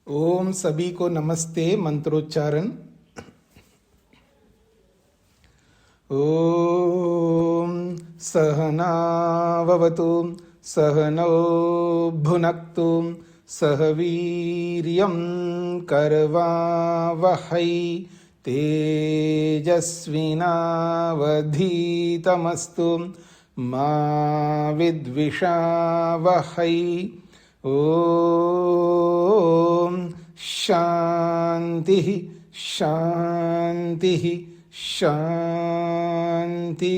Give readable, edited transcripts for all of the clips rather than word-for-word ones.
ओम सभी को नमस्ते। मंत्रोच्चारण। ओम सहनाववतु सहनौ भुनक्तु सह वीर्यं करवावहै तेजस्विनावधीतमस्तु मा विद्विषावहै। ओम शांति शांति शांति।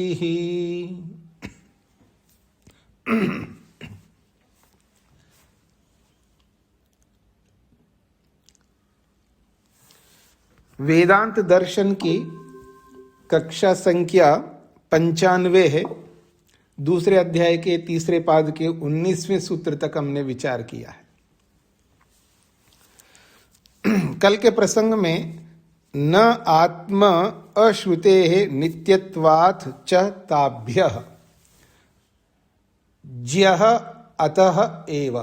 वेदांत दर्शन की कक्षा संख्या 95 है। दूसरे अध्याय के तीसरे पाद के 19वें सूत्र तक हमने विचार किया है। कल के प्रसंग में न आत्म अश्रुते नित्यत्वात् च ताभ्यः ज्यः अतः एव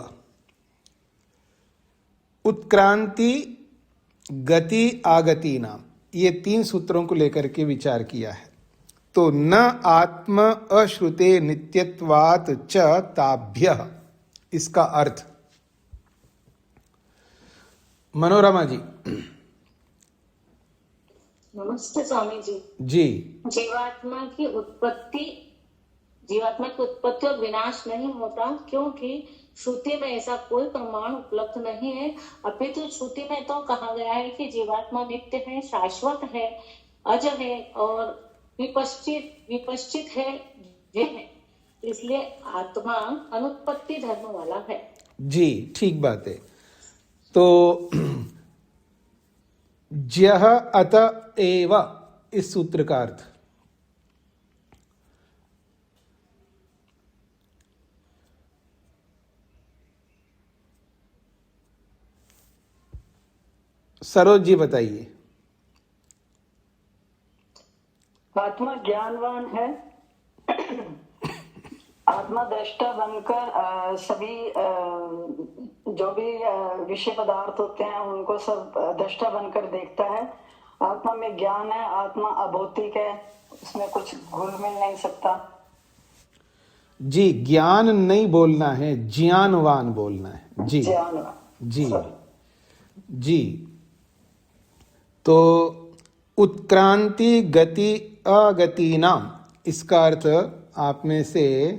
उत्क्रांति गति आगति नाम, ये 3 सूत्रों को लेकर के विचार किया है। तो न आत्म अश्रुते नित्यत्वात् च ताभ्यः, इसका अर्थ मनोरमा जी। नमस्ते स्वामी जी। जी। जीवात्मा की उत्पत्ति और विनाश नहीं होता, क्योंकि श्रुति में ऐसा कोई प्रमाण उपलब्ध नहीं है। अपितु श्रुति में तो कहा गया है कि जीवात्मा नित्य है, शाश्वत है, अज है और विपश्चित है, ये है। इसलिए आत्मा अनुत्पत्ति धर्म वाला है। जी, ठीक बात है। तो ज्यः अत एव, इस सूत्र का अर्थ सरोज जी बताइए। आत्मा ज्ञानवान है, आत्मा दृष्टा बनकर सभी जो भी विषय पदार्थ होते हैं उनको सब दृष्टा बनकर देखता है। आत्मा में ज्ञान है, आत्मा अभौतिक है, उसमें कुछ घुल मिल नहीं सकता। जी, ज्ञान नहीं बोलना है, ज्ञानवान बोलना है। जी ज्ञानवान। जी जी। तो उत्क्रांति गति अगति नाम, इसका अर्थ आप में से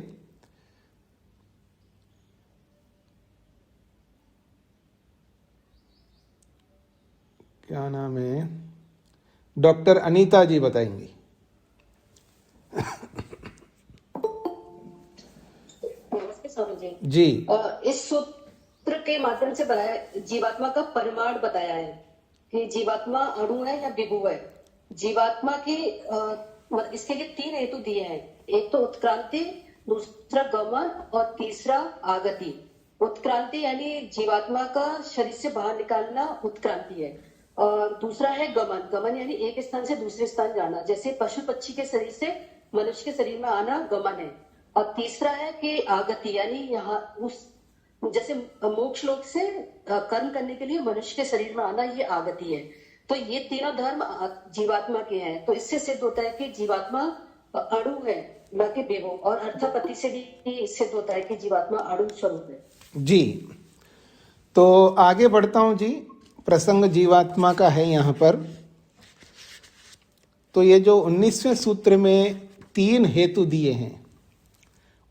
क्या नाम है, डॉक्टर अनीता जी बताएंगी। नमस्ते स्वामी जी। जी। इस सूत्र के माध्यम से जीवात्मा का परिमाण बताया है कि जीवात्मा अणु है या विभु है। जीवात्मा की इसके लिए 3 हेतु दिए हैं। एक तो उत्क्रांति, दूसरा गमन और तीसरा आगति। उत्क्रांति यानी जीवात्मा का शरीर से बाहर निकालना उत्क्रांति है, और दूसरा है गमन। गमन यानी एक स्थान से दूसरे स्थान जाना, जैसे पशु पक्षी के शरीर से मनुष्य के शरीर में आना गमन है। और तीसरा है कि आगति, यानी यहाँ उस जैसे मोक्ष लोक से कर्म करने के लिए मनुष्य के शरीर में आना, ये आगति है। तो ये तीनों धर्म जीवात्मा के हैं। तो इससे सिद्ध होता है कि जीवात्मा अणु है, न कि विभु। और अर्थापत्ति से भी सिद्ध होता है कि जीवात्मा अणु स्वरूप है। जी, तो आगे बढ़ता हूं जी। प्रसंग जीवात्मा का है यहाँ पर। तो ये जो 19वें सूत्र में 3 हेतु दिए हैं,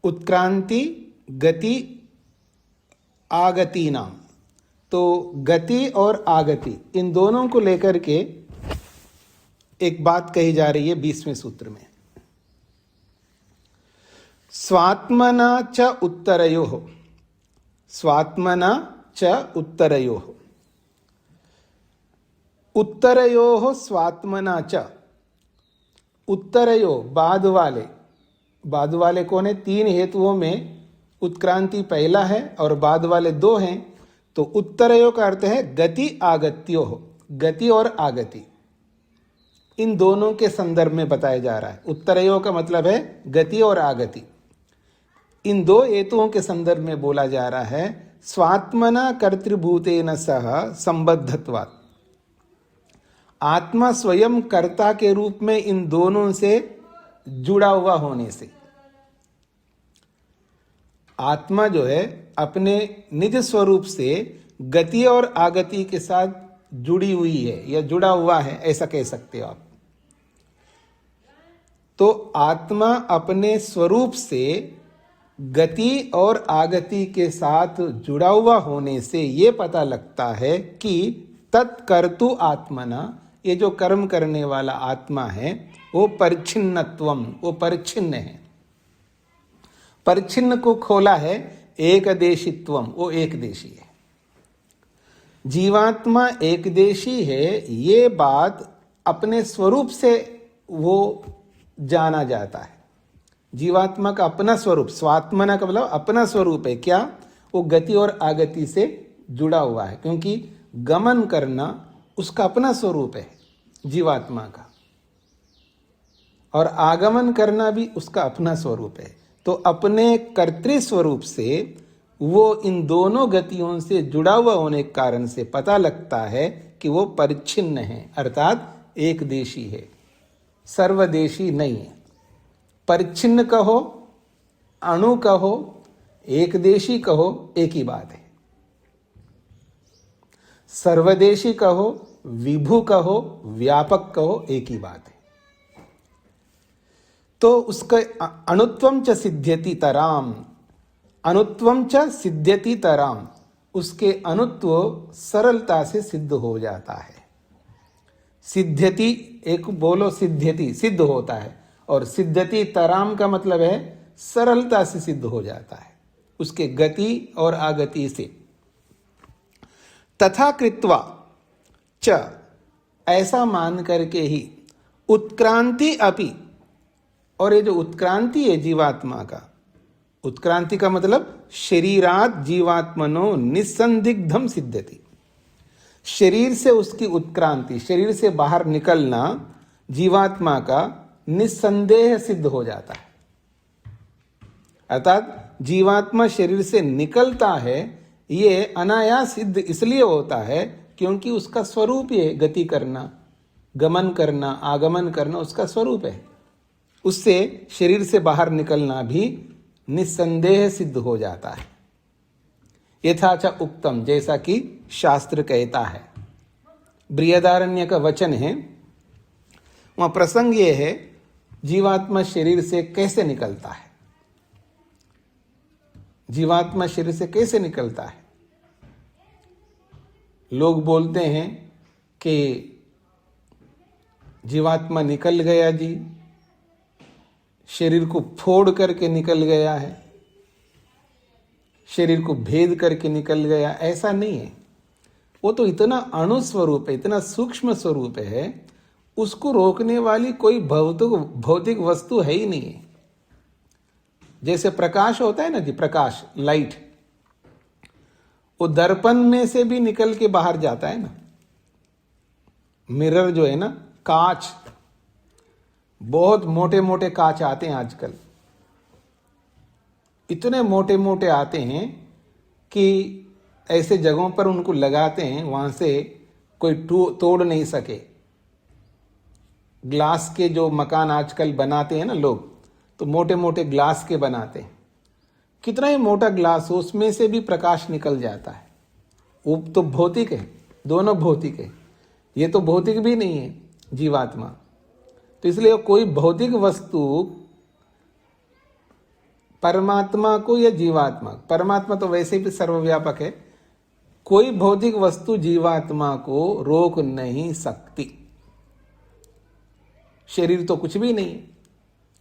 उत्क्रांति गति आगति नाम, तो गति और आगति इन दोनों को लेकर के एक बात कही जा रही है 20वें सूत्र में। स्वात्मना च उत्तरयोः, स्वात्मना च उत्तरयोः, उत्तरयोः स्वात्मना च। उत्तरयो बाद वाले कौन है? 3 हेतुओं में उत्क्रांति पहला है और बाद वाले 2 हैं। तो उत्तरयो का अर्थ है गति आगत्यो, गति और आगति इन दोनों के संदर्भ में बताया जा रहा है। उत्तरयो का मतलब है गति और आगति। इन 2 हेतुओं के संदर्भ में बोला जा रहा है स्वात्मना कर्तृभूतेन सह संबद्धत्वात्। आत्मा स्वयं कर्ता के रूप में इन दोनों से जुड़ा हुआ होने से, आत्मा जो है अपने निज स्वरूप से गति और आगति के साथ जुड़ी हुई है या जुड़ा हुआ है, ऐसा कह सकते हो आप। तो आत्मा अपने स्वरूप से गति और आगति के साथ जुड़ा हुआ होने से ये पता लगता है कि तत्कर्तु आत्मना, ये जो कर्म करने वाला आत्मा है वो परिच्छिन्नत्वम, वो परिच्छिन्न है। परिच्छिन्न को खोला है एकदेशित्वम, वो एकदेशी है। जीवात्मा एकदेशी है, ये बात अपने स्वरूप से वो जाना जाता है। जीवात्मा का अपना स्वरूप, स्वात्मना का मतलब अपना स्वरूप है। क्या? वो गति और आगति से जुड़ा हुआ है, क्योंकि गमन करना उसका अपना स्वरूप है जीवात्मा का, और आगमन करना भी उसका अपना स्वरूप है। तो अपने कर्तृ स्वरूप से वो इन दोनों गतियों से जुड़ा हुआ होने के कारण से पता लगता है कि वो परिच्छिन्न है, अर्थात एकदेशी है, सर्वदेशी नहीं है। परिच्छिन्न कहो, अणु कहो, एकदेशी कहो, एक ही बात है। सर्वदेशी कहो, विभु कहो, व्यापक कहो, एक ही बात है। तो उसका अणुत्वम च सिद्ध्यति तराम, अणुत्वम च सिद्ध्यति तराम, उसके अणुत्व सरलता से सिद्ध हो जाता है। सिद्ध्यति, एक बोलो सिद्ध्यति, सिद्ध होता है, और सिद्ध्यति तराम का मतलब है सरलता से सिद्ध हो जाता है उसके गति और आगति से। तथा कृत्वा च, ऐसा मान करके ही, उत्क्रांति अपि, और ये जो उत्क्रांति है जीवात्मा का, उत्क्रांति का मतलब शरीरात जीवात्मनो निसंदिग्धम सिद्ध्यति, शरीर से उसकी उत्क्रांति, शरीर से बाहर निकलना जीवात्मा का निसंदेह सिद्ध हो जाता है। अर्थात जीवात्मा शरीर से निकलता है, ये अनायास सिद्ध इसलिए होता है क्योंकि उसका स्वरूप ये गति करना, गमन करना, आगमन करना उसका स्वरूप है। उससे शरीर से बाहर निकलना भी निसंदेह सिद्ध हो जाता है। यथाच उक्तम, जैसा कि शास्त्र कहता है। बृहदारण्य का वचन है, वहां प्रसंग ये है जीवात्मा शरीर से कैसे निकलता है। जीवात्मा शरीर से कैसे निकलता है? लोग बोलते हैं कि जीवात्मा निकल गया जी, शरीर को फोड़ करके निकल गया है, शरीर को भेद करके निकल गया। ऐसा नहीं है, वो तो इतना अणु स्वरूप है, इतना सूक्ष्म स्वरूप है, उसको रोकने वाली कोई भौतिक वस्तु है ही नहीं है। जैसे प्रकाश होता है ना जी, प्रकाश, लाइट, वो दर्पण में से भी निकल के बाहर जाता है ना। मिरर जो है ना, कांच, बहुत मोटे मोटे कांच आते हैं आजकल, इतने मोटे मोटे आते हैं कि ऐसे जगहों पर उनको लगाते हैं वहां से कोई तोड़ नहीं सके। ग्लास के जो मकान आजकल बनाते हैं ना लोग, तो मोटे मोटे ग्लास के बनाते हैं। कितना ही मोटा ग्लास हो, उसमें से भी प्रकाश निकल जाता है। वो तो भौतिक है, दोनों भौतिक है। ये तो भौतिक भी नहीं है जीवात्मा। तो इसलिए कोई भौतिक वस्तु परमात्मा को या जीवात्मा, परमात्मा तो वैसे भी सर्वव्यापक है, कोई भौतिक वस्तु जीवात्मा को रोक नहीं सकती। शरीर तो कुछ भी नहीं है,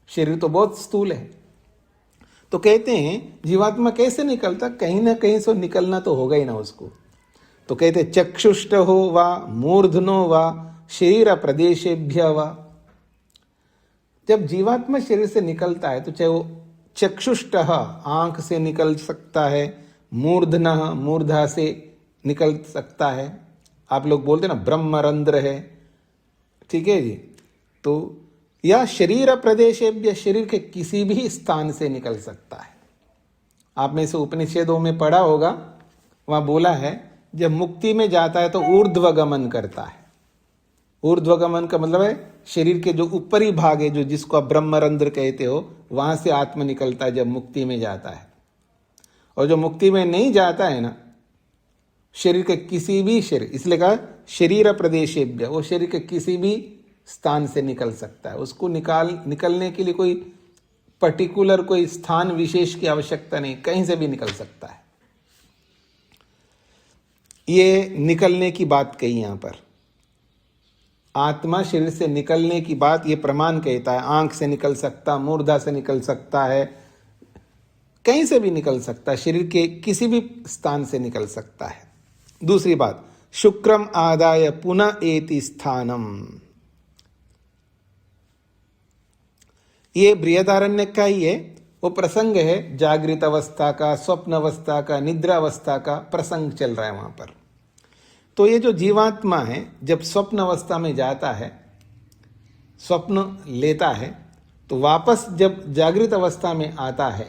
शरीर तो बहुत स्थूल है। तो कहते हैं जीवात्मा कैसे निकलता? कहीं ना कहीं से निकलना तो होगा ही ना उसको। तो कहते चक्षुष्ट हो वा मूर्धनो वा शरीर प्रदेशेभ्य वा। जब जीवात्मा शरीर से निकलता है तो चाहे वो चक्षुष्ट आंख से निकल सकता है, मूर्धन मूर्धा से निकल सकता है। आप लोग बोलते हैं ना ब्रह्मरंध्र है, ठीक है जी। तो या शरीर प्रदेशेभ्य, शरीर के किसी भी स्थान से निकल सकता है। आप में से उपनिषदों में पढ़ा होगा वहां बोला है जब मुक्ति में जाता है तो ऊर्ध्वगमन करता है। ऊर्ध्वगमन का मतलब है शरीर के जो ऊपरी भाग है, जो जिसको आप ब्रह्मरंध्र कहते हो, वहां से आत्मा निकलता है जब मुक्ति में जाता है। और जो मुक्ति में नहीं जाता है ना, शरीर के किसी भी शरीर, इसलिए कहा शरीर प्रदेशेभ्य, वो शरीर के किसी भी स्थान से निकल सकता है। उसको निकलने के लिए कोई पर्टिकुलर कोई स्थान विशेष की आवश्यकता नहीं, कहीं से भी निकल सकता है। ये निकलने की बात कही यहां पर, आत्मा शरीर से निकलने की बात ये प्रमाण कहता है। आंख से निकल सकता, मूर्धा से निकल सकता है, कहीं से भी निकल सकता है, शरीर के किसी भी स्थान से निकल सकता है। दूसरी बात, शुक्रम आदाय पुनः एति स्थानम, ये बृहदारण्य का ही है, वो प्रसंग है जागृत अवस्था का, स्वप्न अवस्था का, निद्रा अवस्था का प्रसंग चल रहा है वहां पर। तो ये जो जीवात्मा है जब स्वप्न अवस्था में जाता है, स्वप्न लेता है, तो वापस जब जागृत अवस्था में आता है,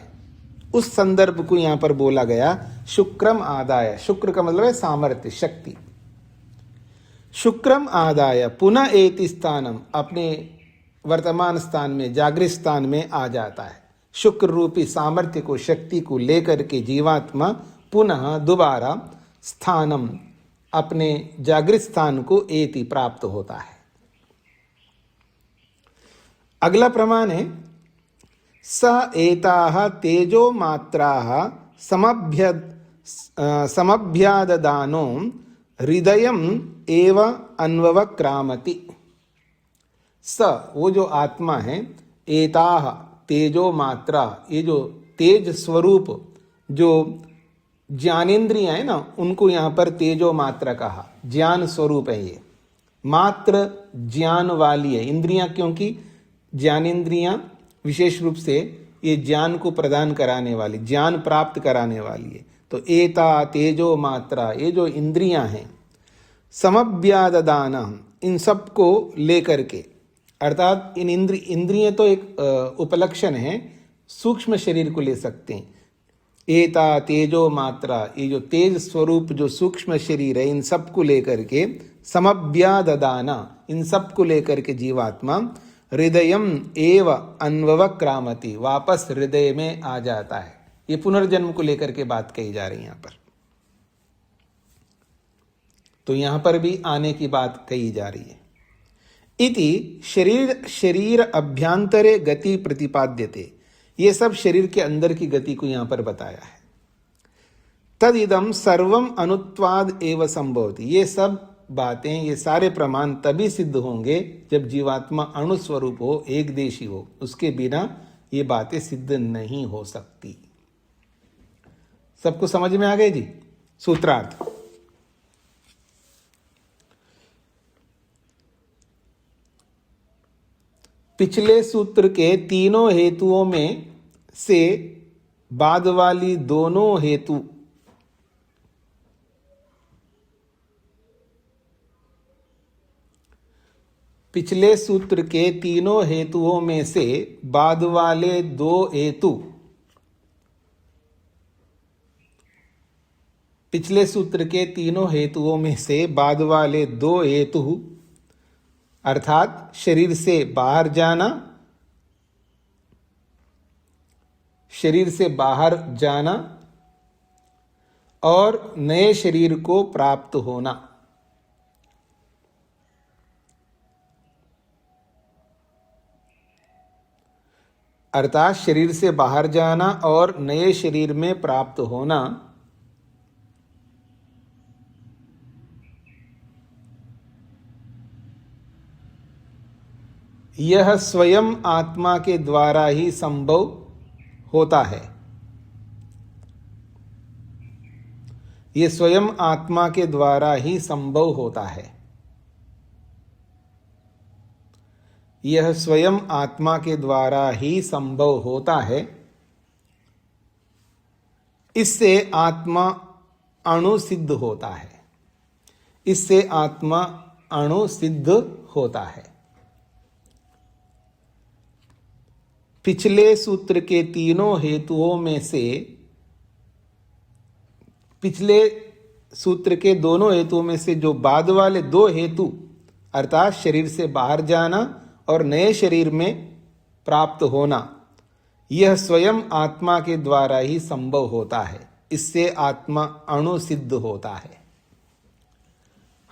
उस संदर्भ को यहां पर बोला गया शुक्रम आदाय। शुक्र का मतलब है सामर्थ्य, शक्ति। शुक्रम आदाय पुनः एति स्थानम, अपने वर्तमान स्थान में, जागृत स्थान में आ जाता है। शुक्र रूपी सामर्थ्य को, शक्ति को लेकर के जीवात्मा पुनः दोबारा स्थानम, अपने जागृत स्थान को एति प्राप्त होता है। अगला प्रमाण है स एताः तेजो मात्राः समभ्याददानो हृदयम एव अन्ववक्रामति। स, वो जो आत्मा है, एताः तेजो मात्रा, ये जो तेज स्वरूप जो ज्ञानेन्द्रियां है ना, उनको यहां पर तेजो मात्रा कहा। ज्ञान स्वरूप है ये, मात्र ज्ञान वाली है इंद्रियां, क्योंकि ज्ञानेन्द्रियां विशेष रूप से ये ज्ञान को प्रदान कराने वाली, ज्ञान प्राप्त कराने वाली है। तो एता तेजो मात्रा, ये जो इंद्रियां हैं, समभ्याददान, इन सब को लेकर के, अर्थात इन इंद्रिय तो एक उपलक्षण है, सूक्ष्म शरीर को ले सकते हैं। एता तेजो मात्रा, ये जो तेज स्वरूप जो सूक्ष्म शरीर है, इन सब को लेकर के समभ्याददाना, इन सब को लेकर के जीवात्मा हृदयम एव अन्ववक्रामति, वापस हृदय में आ जाता है। ये पुनर्जन्म को लेकर के बात कही जा रही है यहां पर। तो यहां पर भी आने की बात कही जा रही है। इति शरीर अभ्यांतरे गति प्रतिपाद्यते, ये सब शरीर के अंदर की गति को यहां पर बताया है। तदिदम सर्वम अनुत्वाद एव संभवति, ये सब बातें, ये सारे प्रमाण तभी सिद्ध होंगे जब जीवात्मा अणुस्वरूप हो, एक देशी हो, उसके बिना ये बातें सिद्ध नहीं हो सकती। सबको समझ में आ गए जी? सूत्रार्थ, पिछले सूत्र के तीनों हेतुओं में से बाद वाली दोनों हेतु, पिछले सूत्र के तीनों हेतुओं में से बाद वाले दो हेतु, पिछले सूत्र के तीनों हेतुओं में से बाद वाले दो हेतु, अर्थात शरीर से बाहर जाना, शरीर से बाहर जाना और नए शरीर को प्राप्त होना, अर्थात शरीर से बाहर जाना और नए शरीर में प्राप्त होना, यह स्वयं आत्मा के द्वारा ही संभव होता है। यह स्वयं आत्मा के द्वारा ही संभव होता है। यह स्वयं आत्मा के द्वारा ही संभव होता है। इससे आत्मा अणु सिद्ध होता है। इससे आत्मा अणु सिद्ध होता है। पिछले सूत्र के तीनों हेतुओं में से, पिछले सूत्र के दोनों हेतुओं में से जो बाद वाले दो हेतु अर्थात शरीर से बाहर जाना और नए शरीर में प्राप्त होना, यह स्वयं आत्मा के द्वारा ही संभव होता है। इससे आत्मा अणु सिद्ध होता है।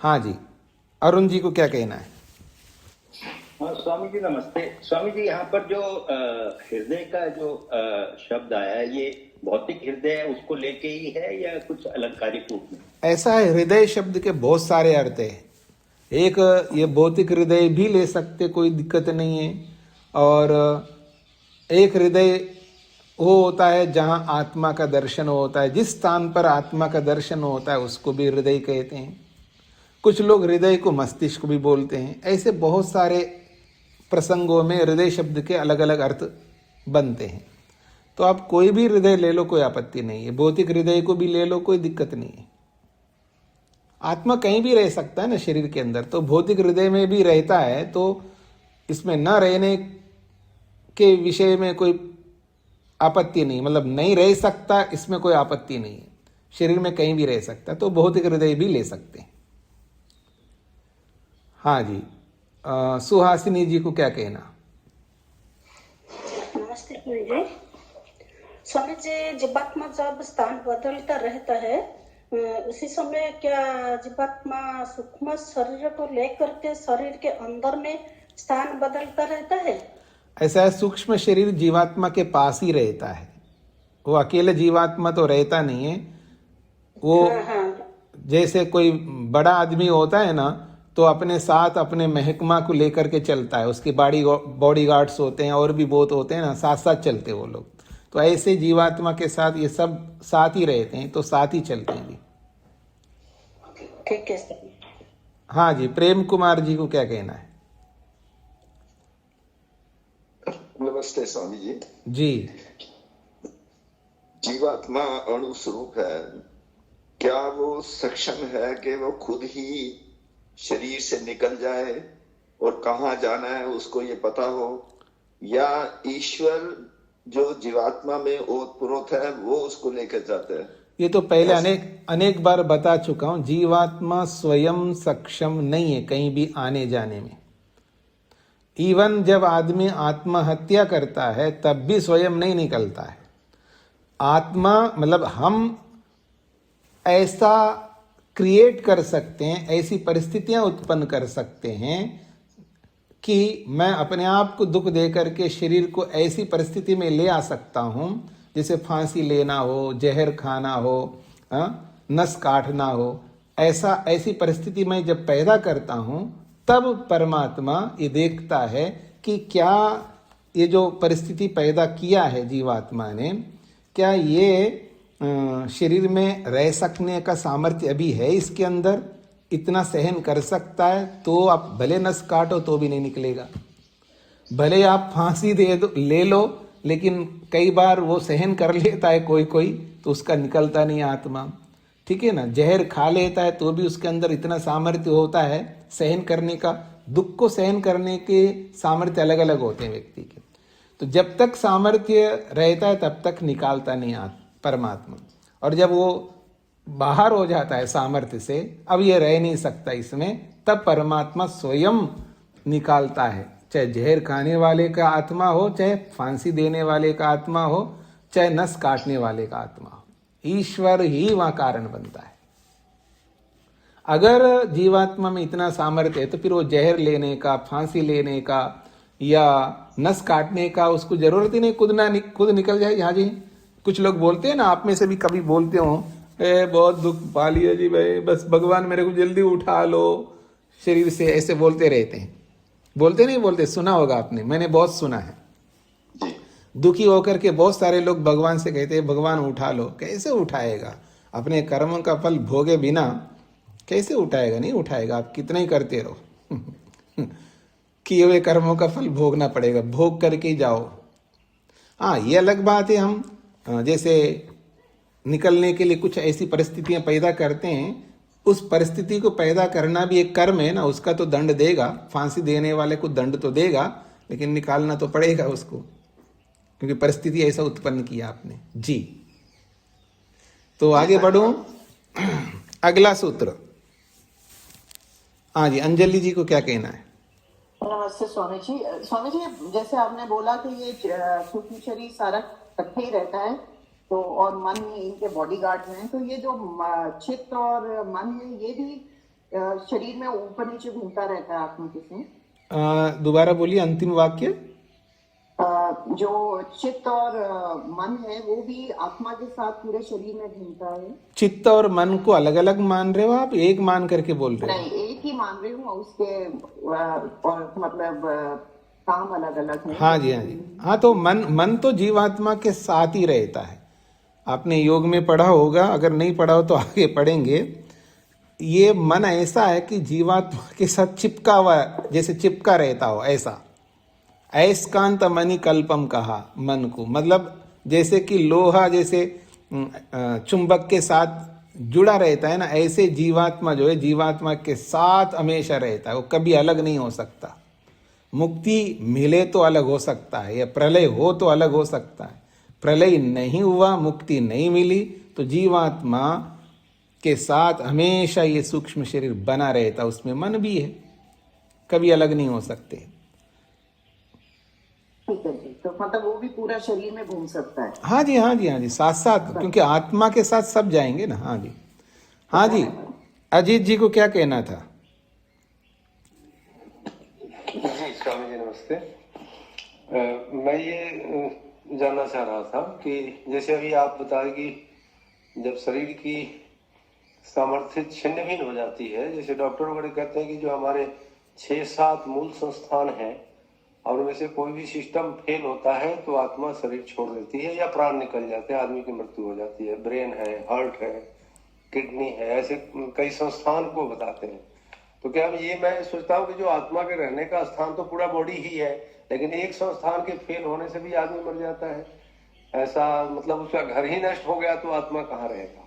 हाँ जी, अरुण जी को क्या कहना है? हाँ स्वामी जी नमस्ते। स्वामी जी यहाँ पर जो हृदय का जो शब्द आया है, ये भौतिक हृदय है उसको लेके ही है या कुछ अलंकारिक रूप में? ऐसा है, हृदय शब्द के बहुत सारे अर्थ हैं। एक ये भौतिक हृदय भी ले सकते, कोई दिक्कत नहीं है। और एक हृदय वो होता है जहाँ आत्मा का दर्शन होता है, जिस स्थान पर आत्मा का दर्शन होता है उसको भी हृदय कहते हैं। कुछ लोग हृदय को मस्तिष्क भी बोलते हैं। ऐसे बहुत सारे प्रसंगों में हृदय शब्द के अलग अलग अर्थ बनते हैं। तो आप कोई भी हृदय ले लो, कोई आपत्ति नहीं है। भौतिक हृदय को भी ले लो, कोई दिक्कत नहीं है। आत्मा कहीं भी रह सकता है ना शरीर के अंदर, तो भौतिक हृदय में भी रहता है, तो इसमें न रहने के विषय में कोई आपत्ति नहीं, मतलब नहीं रह सकता इसमें कोई आपत्ति नहीं है। शरीर में कहीं भी रह सकता है, तो भौतिक हृदय भी ले सकते हैं। हाँ जी, सुहासिनी जी को क्या कहना? नमस्ते स्वामी जी। स्वामी जी, जीवात्मा जब स्थान बदलता रहता है, उसी समय क्या जीवात्मा सूक्ष्म शरीर को लेकर के शरीर के अंदर में स्थान बदलता रहता है? ऐसा है, सूक्ष्म शरीर जीवात्मा के पास ही रहता है। वो अकेले जीवात्मा तो रहता नहीं है। वो जैसे कोई बड़ा आदमी होता है ना, तो अपने साथ अपने महकमा को लेकर के चलता है। उसके बॉडी गार्ड्स होते हैं और भी बहुत होते हैं ना, साथ साथ चलते वो लोग। तो ऐसे जीवात्मा के साथ ये सब साथ ही रहते हैं, तो साथ ही चलते हैं। ठीक है। हाँ जी, प्रेम कुमार जी को क्या कहना है? नमस्ते स्वामी जी। जी, जीवात्मा अणु स्वरूप है, क्या वो सक्षम है कि वो खुद ही शरीर से निकल जाए और कहाँ जाना है उसको ये पता हो, या ईश्वर जो जीवात्मा में ओतप्रोत है वो उसको लेकर जाता है? ये तो पहले अनेक बार बता चुका हूं। जीवात्मा स्वयं सक्षम नहीं है कहीं भी आने जाने में। इवन जब आदमी आत्महत्या करता है तब भी स्वयं नहीं निकलता है। आत्मा मतलब हम ऐसा क्रिएट कर सकते हैं, ऐसी परिस्थितियां उत्पन्न कर सकते हैं कि मैं अपने आप को दुख दे करके शरीर को ऐसी परिस्थिति में ले आ सकता हूं, जैसे फांसी लेना हो, जहर खाना हो, नस काटना हो। ऐसी परिस्थिति में जब पैदा करता हूं, तब परमात्मा ये देखता है कि क्या ये जो परिस्थिति पैदा किया है जीवात्मा ने, क्या ये शरीर में रह सकने का सामर्थ्य अभी है इसके अंदर, इतना सहन कर सकता है। तो आप भले नस काटो तो भी नहीं निकलेगा, भले आप फांसी ले लो, लेकिन कई बार वो सहन कर लेता है कोई, तो उसका निकलता नहीं आत्मा। ठीक है ना, जहर खा लेता है तो भी उसके अंदर इतना सामर्थ्य होता है सहन करने का। दुख को सहन करने के सामर्थ्य अलग अलग होते हैं व्यक्ति के। तो जब तक सामर्थ्य रहता है तब तक निकालता नहीं परमात्मा। और जब वो बाहर हो जाता है सामर्थ्य से, अब ये रह नहीं सकता इसमें, तब परमात्मा स्वयं निकालता है। चाहे जहर खाने वाले का आत्मा हो, चाहे फांसी देने वाले का आत्मा हो, चाहे नस काटने वाले का आत्मा हो, ईश्वर ही वहां कारण बनता है। अगर जीवात्मा में इतना सामर्थ्य है तो फिर वो जहर लेने का, फांसी लेने का या नस काटने का उसको जरूरत ही नहीं, खुद निकल जाए। यहाँ जी कुछ लोग बोलते हैं ना, आप में से भी कभी बोलते हो, बहुत दुख पा लिया जी भाई, बस भगवान मेरे को जल्दी उठा लो शरीर से, ऐसे बोलते रहते हैं। बोलते नहीं बोलते, सुना होगा आपने, मैंने बहुत सुना है। दुखी होकर के बहुत सारे लोग भगवान से कहते हैं भगवान उठा लो। कैसे उठाएगा? अपने कर्मों का फल भोगे बिना कैसे उठाएगा? नहीं उठाएगा, आप कितना ही करते रहो किए हुए कर्मों का फल भोगना पड़ेगा, भोग करके ही जाओ। हाँ, ये अलग बात है, हम जैसे निकलने के लिए कुछ ऐसी परिस्थितियां पैदा करते हैं, उस परिस्थिति को पैदा करना भी एक कर्म है ना, उसका तो दंड देगा। फांसी देने वाले को दंड तो देगा, लेकिन निकालना तो पड़ेगा उसको, क्योंकि परिस्थिति ऐसा उत्पन्न किया आपने। जी, तो आगे बढ़ूं। अगला सूत्र। हाँ जी, अंजलि जी को क्या कहना है? नमस्ते स्वामी जी। स्वामी जी, जैसे आपने बोला कि ये सूक्ष्म शरीर सारा इकट्ठे ही रहता है, तो और मन इनके बॉडीगार्ड हैं, तो ये जो चित्त और मन है ये भी शरीर में ऊपर नीचे घूमता रहता है आत्मा के साथ। दोबारा बोलिए अंतिम वाक्य। जो चित्त और मन है वो भी आत्मा के साथ पूरे शरीर में घूमता है। चित्त और मन को अलग अलग मान रहे हो आप, एक मान करके बोल रहे हो? नहीं, एक ही मान रही हूँ, उसके और मतलब काम अलग अलग है। हाँ जी, हाँ जी, हाँ। तो मन तो जीवात्मा के साथ ही रहता है। आपने योग में पढ़ा होगा, अगर नहीं पढ़ा हो तो आगे पढ़ेंगे। ये मन ऐसा है कि जीवात्मा के साथ चिपका हुआ है, जैसे चिपका रहता हो ऐसा। अयस्कांत मणि कल्पम कहा मन को, मतलब जैसे कि लोहा जैसे चुंबक के साथ जुड़ा रहता है ना, ऐसे जीवात्मा जो है जीवात्मा के साथ हमेशा रहता है, वो कभी अलग नहीं हो सकता। मुक्ति मिले तो अलग हो सकता है, या प्रलय हो तो अलग हो सकता है। प्रलय नहीं हुआ, मुक्ति नहीं मिली, तो जीवात्मा के साथ हमेशा ये सूक्ष्म शरीर बना रहता, उसमें मन भी है, कभी अलग नहीं हो सकते। ठीक है जी, तो मतलब वो भी पूरा शरीर में घूम सकता है। हाँ जी, हाँ जी, हाँ जी, साथ साथ, क्योंकि आत्मा के साथ सब जाएंगे ना। हाँ जी, हाँ जी। अजीत जी को क्या कहना था? जी स्वामी जी नमस्ते। मैं ये जानना चाह रहा था कि जैसे अभी आप बताए कि जब शरीर की सामर्थ्य छिन्न भिन्न हो जाती है, जैसे डॉक्टर वगैरह कहते हैं कि जो हमारे 6-7 मूल संस्थान हैं और उनमें से कोई भी सिस्टम फेल होता है तो आत्मा शरीर छोड़ देती है या प्राण निकल जाते हैं, आदमी की मृत्यु हो जाती है। ब्रेन है, हार्ट है, किडनी है, ऐसे कई संस्थान को बताते हैं। तो क्या ये मैं सोचता हूँ कि जो आत्मा के रहने का स्थान तो पूरा बॉडी ही है, लेकिन एक संस्थान के फेल होने से भी आदमी मर जाता है। ऐसा मतलब उसका घर ही नष्ट हो गया तो आत्मा कहाँ रहेगा?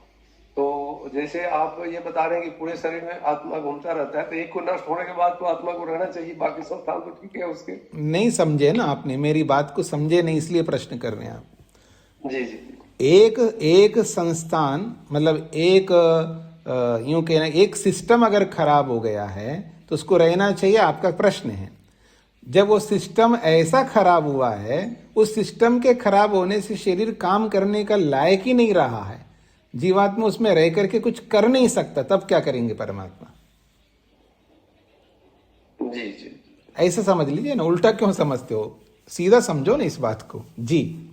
तो जैसे आप ये बता रहे हैं कि पूरे शरीर में आत्मा घूमता रहता है, तो एक को नष्ट होने के बाद तो आत्मा को रहना चाहिए, बाकी संस्थान तो ठीक है उसके। नहीं समझे ना आपने, मेरी बात को समझे नहीं, इसलिए प्रश्न कर रहे हैं आप। जी जी। एक संस्थान मतलब एक यूं कहना, एक सिस्टम अगर खराब हो गया है तो उसको रहना चाहिए, आपका प्रश्न है। जब वो सिस्टम ऐसा खराब हुआ है, उस सिस्टम के खराब होने से शरीर काम करने का लायक ही नहीं रहा है, जीवात्मा उसमें रह करके कुछ कर नहीं सकता, तब क्या करेंगे परमात्मा? जी जी, ऐसा समझ लीजिए ना, उल्टा क्यों समझते हो? सीधा समझो ना इस बात को। जी,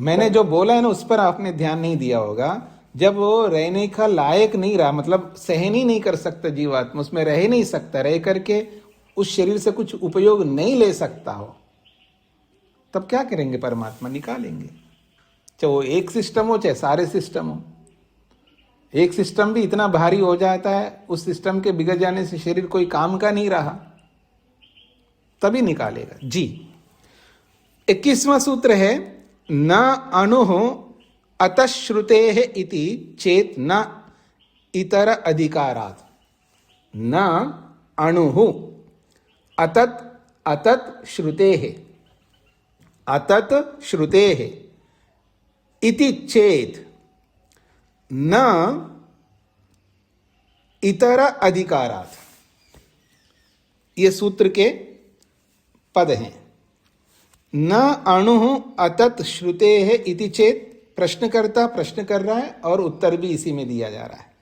मैंने जो बोला है ना उस पर आपने ध्यान नहीं दिया होगा। जब वो रहने का लायक नहीं रहा, मतलब सहन ही नहीं कर सकता जीवात्मा, उसमें रह ही नहीं सकता, रह करके उस शरीर से कुछ उपयोग नहीं ले सकता हो, तब क्या करेंगे परमात्मा? निकालेंगे। चाहे वो एक सिस्टम हो चाहे सारे सिस्टम हो। एक सिस्टम भी इतना भारी हो जाता है, उस सिस्टम के बिगड़ जाने से शरीर कोई काम का नहीं रहा, तभी निकालेगा। जी, 21वां सूत्र है, न अणुः अतश्रुतेः इति चेत न इतर अधिकारात्। न अणुः अतत् अतत् श्रुतेः, अतत् श्रुतेः इति चेत न इतर अधिकारात्। ये सूत्र के पद हैं। न अणुः अतत् श्रुतेः इति चेत, प्रश्नकर्ता प्रश्न कर रहा है और उत्तर भी इसी में दिया जा रहा है।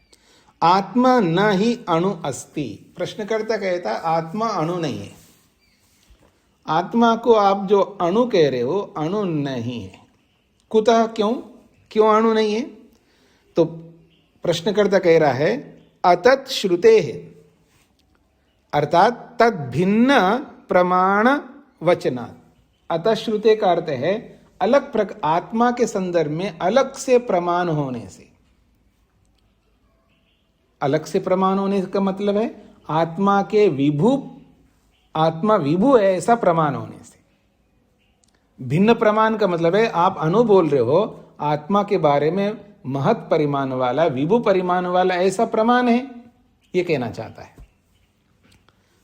आत्मा न ही अणु अस्ति। प्रश्नकर्ता कहता है आत्मा अणु नहीं है। आत्मा को आप जो अणु कह रहे हो, अणु नहीं है। कुतः, क्यों अणु नहीं है? तो प्रश्नकर्ता कह रहा है अतत् श्रुतेः, अर्थात तद भिन्न प्रमाण वचनात्। अतः श्रुते का अर्थ है अलग आत्मा के संदर्भ में अलग से प्रमाण होने से। अलग से प्रमाण होने का मतलब है आत्मा के आत्मा विभु है ऐसा प्रमाण होने से। भिन्न प्रमाण का मतलब है आप अणु बोल रहे हो, आत्मा के बारे में महत परिमाण वाला, विभु परिमाण वाला ऐसा प्रमाण है, ये कहना चाहता है।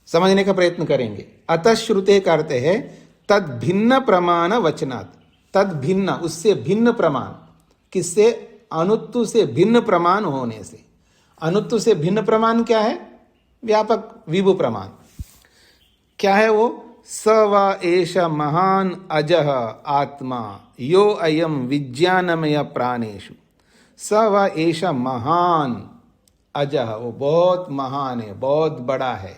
समझने का प्रयत्न करेंगे। अतः श्रुते का अर्थ है तद भिन्न प्रमाण वचनात्। तद भिन्न, उससे भिन्न प्रमाण, किससे? अणुत्व से भिन्न प्रमाण होने से। अणुत्व से भिन्न प्रमाण क्या है? व्यापक विभु प्रमाण। क्या है वो? स व एष महान अजः आत्मा यो अयम विज्ञानमय प्राणेषु। स व एष महान अजः, वो बहुत महान है, बहुत बड़ा है,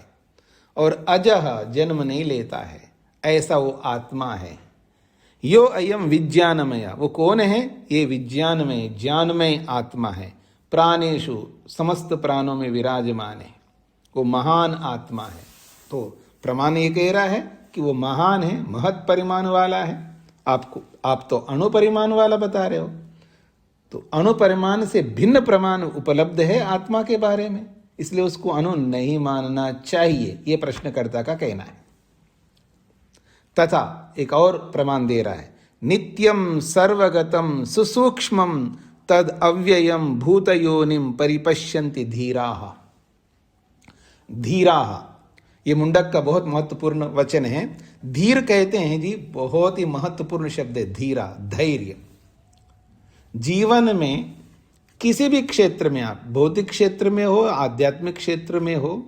और अजः जन्म नहीं लेता है, ऐसा वो आत्मा है। यो अयम विज्ञानमय, वो कौन है? ये विज्ञानमय ज्ञानमय आत्मा है। प्राणेषु, समस्त प्राणों में विराजमान है, वो महान आत्मा है। तो प्रमाण ये कह रहा है कि वो महान है, महत परिमाण वाला है। आप तो अणु परिमाण वाला बता रहे हो, तो अणु परिमाण से भिन्न प्रमाण उपलब्ध है आत्मा के बारे में, इसलिए उसको अणु नहीं मानना चाहिए, ये प्रश्नकर्ता का कहना है। तथा एक और प्रमाण दे रहा है, नित्यम सर्वगतम सुसूक्ष्मम तद अव्ययम भूतयोनिम परिपश्यन्ति धीराः। धीराः, ये मुंडक का बहुत महत्वपूर्ण वचन है। धीर कहते हैं जी, बहुत ही महत्वपूर्ण शब्द है धीरा, धैर्य। जीवन में किसी भी क्षेत्र में, आप भौतिक क्षेत्र में हो, आध्यात्मिक क्षेत्र में हो,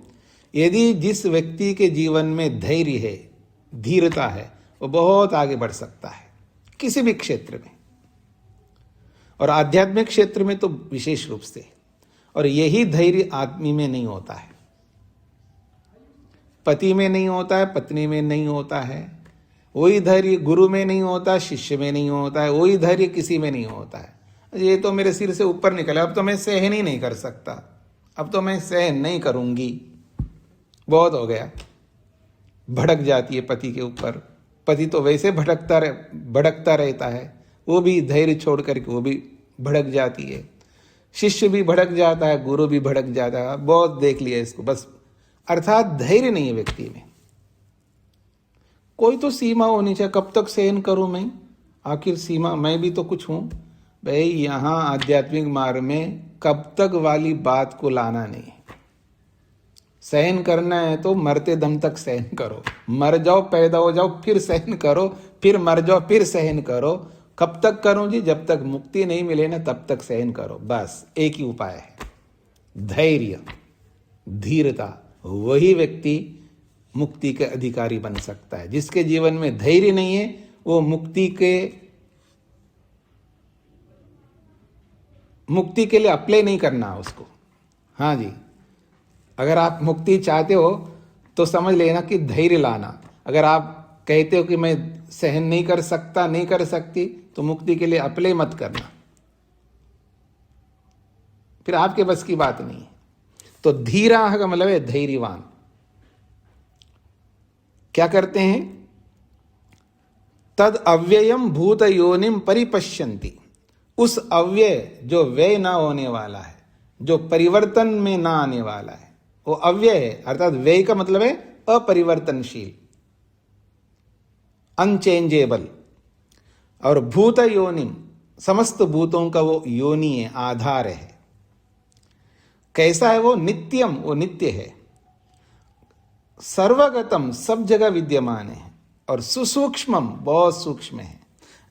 यदि जिस व्यक्ति के जीवन में धैर्य है, धीरता है, वो बहुत आगे बढ़ सकता है किसी भी क्षेत्र में, और आध्यात्मिक क्षेत्र में तो विशेष रूप से। और यही धैर्य आदमी में नहीं होता है, पति में नहीं होता है, पत्नी में नहीं होता है, वही धैर्य गुरु में नहीं होता, शिष्य में नहीं होता है, वही धैर्य किसी में नहीं होता है। ये तो मेरे सिर से ऊपर निकला, अब तो मैं सहन ही नहीं कर सकता, अब तो मैं सहन नहीं करूंगी, बहुत हो गया। भड़क जाती है पति के ऊपर, पति तो वैसे भड़कता रहता है, वो भी धैर्य छोड़ करके वो भी भड़क जाती है, शिष्य भी भड़क जाता है, गुरु भी भड़क जाता है, बहुत देख लिया इसको। बस अर्थात धैर्य नहीं है व्यक्ति में। कोई तो सीमा होनी चाहिए, कब तक सहन करूं मैं, आखिर सीमा, मैं भी तो कुछ हूं भाई। यहां आध्यात्मिक मार्ग में कब तक वाली बात को लाना नहीं है। सहन करना है तो मरते दम तक सहन करो, मर जाओ, पैदा हो जाओ, फिर सहन करो, फिर मर जाओ, फिर सहन करो। कब तक करूं जी? जब तक मुक्ति नहीं मिले ना, तब तक सहन करो। बस एक ही उपाय है, धैर्य, धीरता। वही व्यक्ति मुक्ति के अधिकारी बन सकता है। जिसके जीवन में धैर्य नहीं है, वो मुक्ति के लिए अप्लाई नहीं करना उसको। हाँ जी, अगर आप मुक्ति चाहते हो तो समझ लेना कि धैर्य लाना। अगर आप कहते हो कि मैं सहन नहीं कर सकता, नहीं कर सकती, तो मुक्ति के लिए अप्लाई मत करना, फिर आपके बस की बात नहीं है। तो धीराः का मतलब है धैर्यवान। क्या करते हैं? तद अव्ययम भूत योनिम परिपश्यन्ति। उस अव्यय, जो व्यय ना होने वाला है, जो परिवर्तन में ना आने वाला है, वो अव्यय है। अर्थात व्यय का मतलब है अपरिवर्तनशील, अनचेंजेबल। और भूत योनिम, समस्त भूतों का वो योनि है, आधार है। कैसा है वो? नित्यम, वो नित्य है। सर्वगतम, सब जगह विद्यमान है। और सुसूक्ष्मम, बहुत सूक्ष्म है।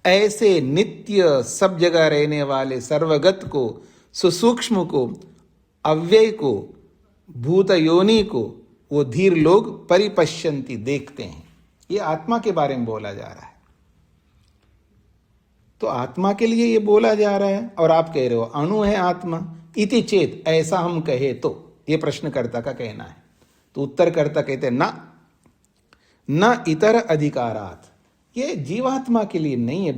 ऐसे नित्य, सब जगह रहने वाले सर्वगत को, सुसूक्ष्म को, अव्यय को, भूत योनि को वो धीर लोग परिपश्यन्ति, देखते हैं। ये आत्मा के बारे में बोला जा रहा है। तो आत्मा के लिए ये बोला जा रहा है, और आप कह रहे हो अणु है आत्मा। इति चेत, ऐसा हम कहे तो, ये प्रश्नकर्ता का कहना है। तो उत्तरकर्ता कहते हैं न इतर अधिकारात, ये जीवात्मा के लिए नहीं है।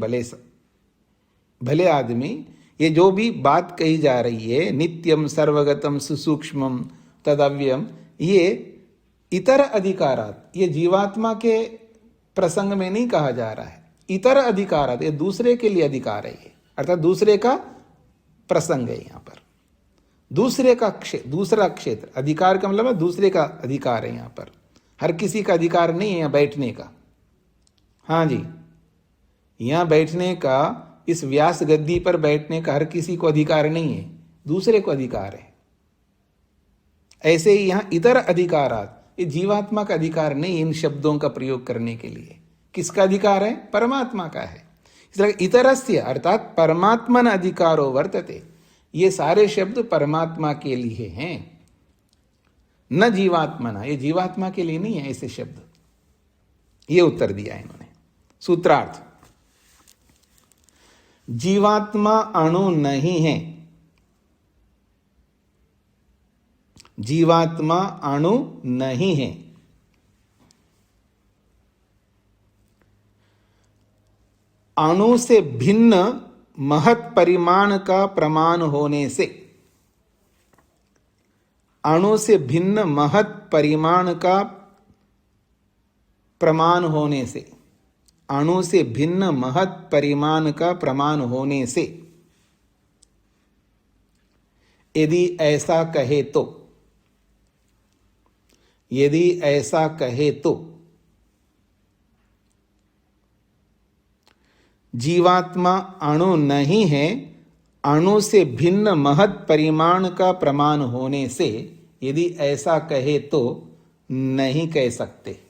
भले आदमी, ये जो भी बात कही जा रही है, नित्यम सर्वगतम सुसूक्ष्मम तदव्यम, ये इतर अधिकारात, ये जीवात्मा के प्रसंग में नहीं कहा जा रहा है। इतर अधिकारात, ये दूसरे के लिए अधिकार है, ये अर्थात दूसरे का प्रसंग है। यहाँ पर दूसरे का दूसरा क्षेत्र, अधिकार का मतलब है दूसरे का अधिकार है। यहाँ पर हर किसी का अधिकार नहीं है यहाँ बैठने का। हाँ जी, यहाँ बैठने का, इस व्यास गद्दी पर बैठने का हर किसी को अधिकार नहीं है, दूसरे को अधिकार है। ऐसे ही यहाँ इतर अधिकारात, ये जीवात्मा का अधिकार नहीं इन शब्दों का प्रयोग करने के लिए। किसका अधिकार है? परमात्मा का है। इसलिए इतरस्य अर्थात परमात्मन अधिकारो वर्तते, ये सारे शब्द परमात्मा के लिए हैं, न जीवात्मा। ये जीवात्मा के लिए नहीं है ऐसे शब्द। ये उत्तर दिया इन्होंने। सूत्रार्थ, जीवात्मा अणु नहीं है। जीवात्मा अणु नहीं है। अणु से भिन्न महत परिमाण का प्रमाण होने से, अणु से भिन्न महत परिमाण का प्रमाण होने से, अणु से भिन्न महत परिमाण का प्रमाण होने से, यदि ऐसा कहे तो, यदि ऐसा कहे तो जीवात्मा अणु नहीं है, अणु से भिन्न महत परिमाण का प्रमाण होने से, यदि ऐसा कहे तो नहीं कह सकते।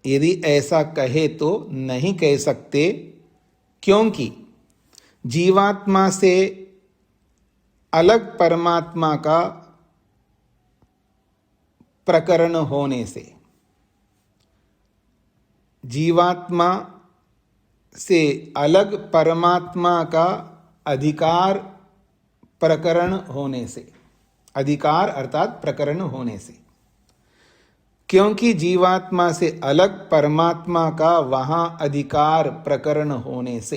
यदि ऐसा कहे तो नहीं कह सकते, क्योंकि जीवात्मा से अलग परमात्मा का प्रकरण होने से, जीवात्मा से अलग परमात्मा का अधिकार प्रकरण होने से, अधिकार अर्थात प्रकरण होने से, क्योंकि जीवात्मा से अलग परमात्मा का वहां अधिकार प्रकरण होने से,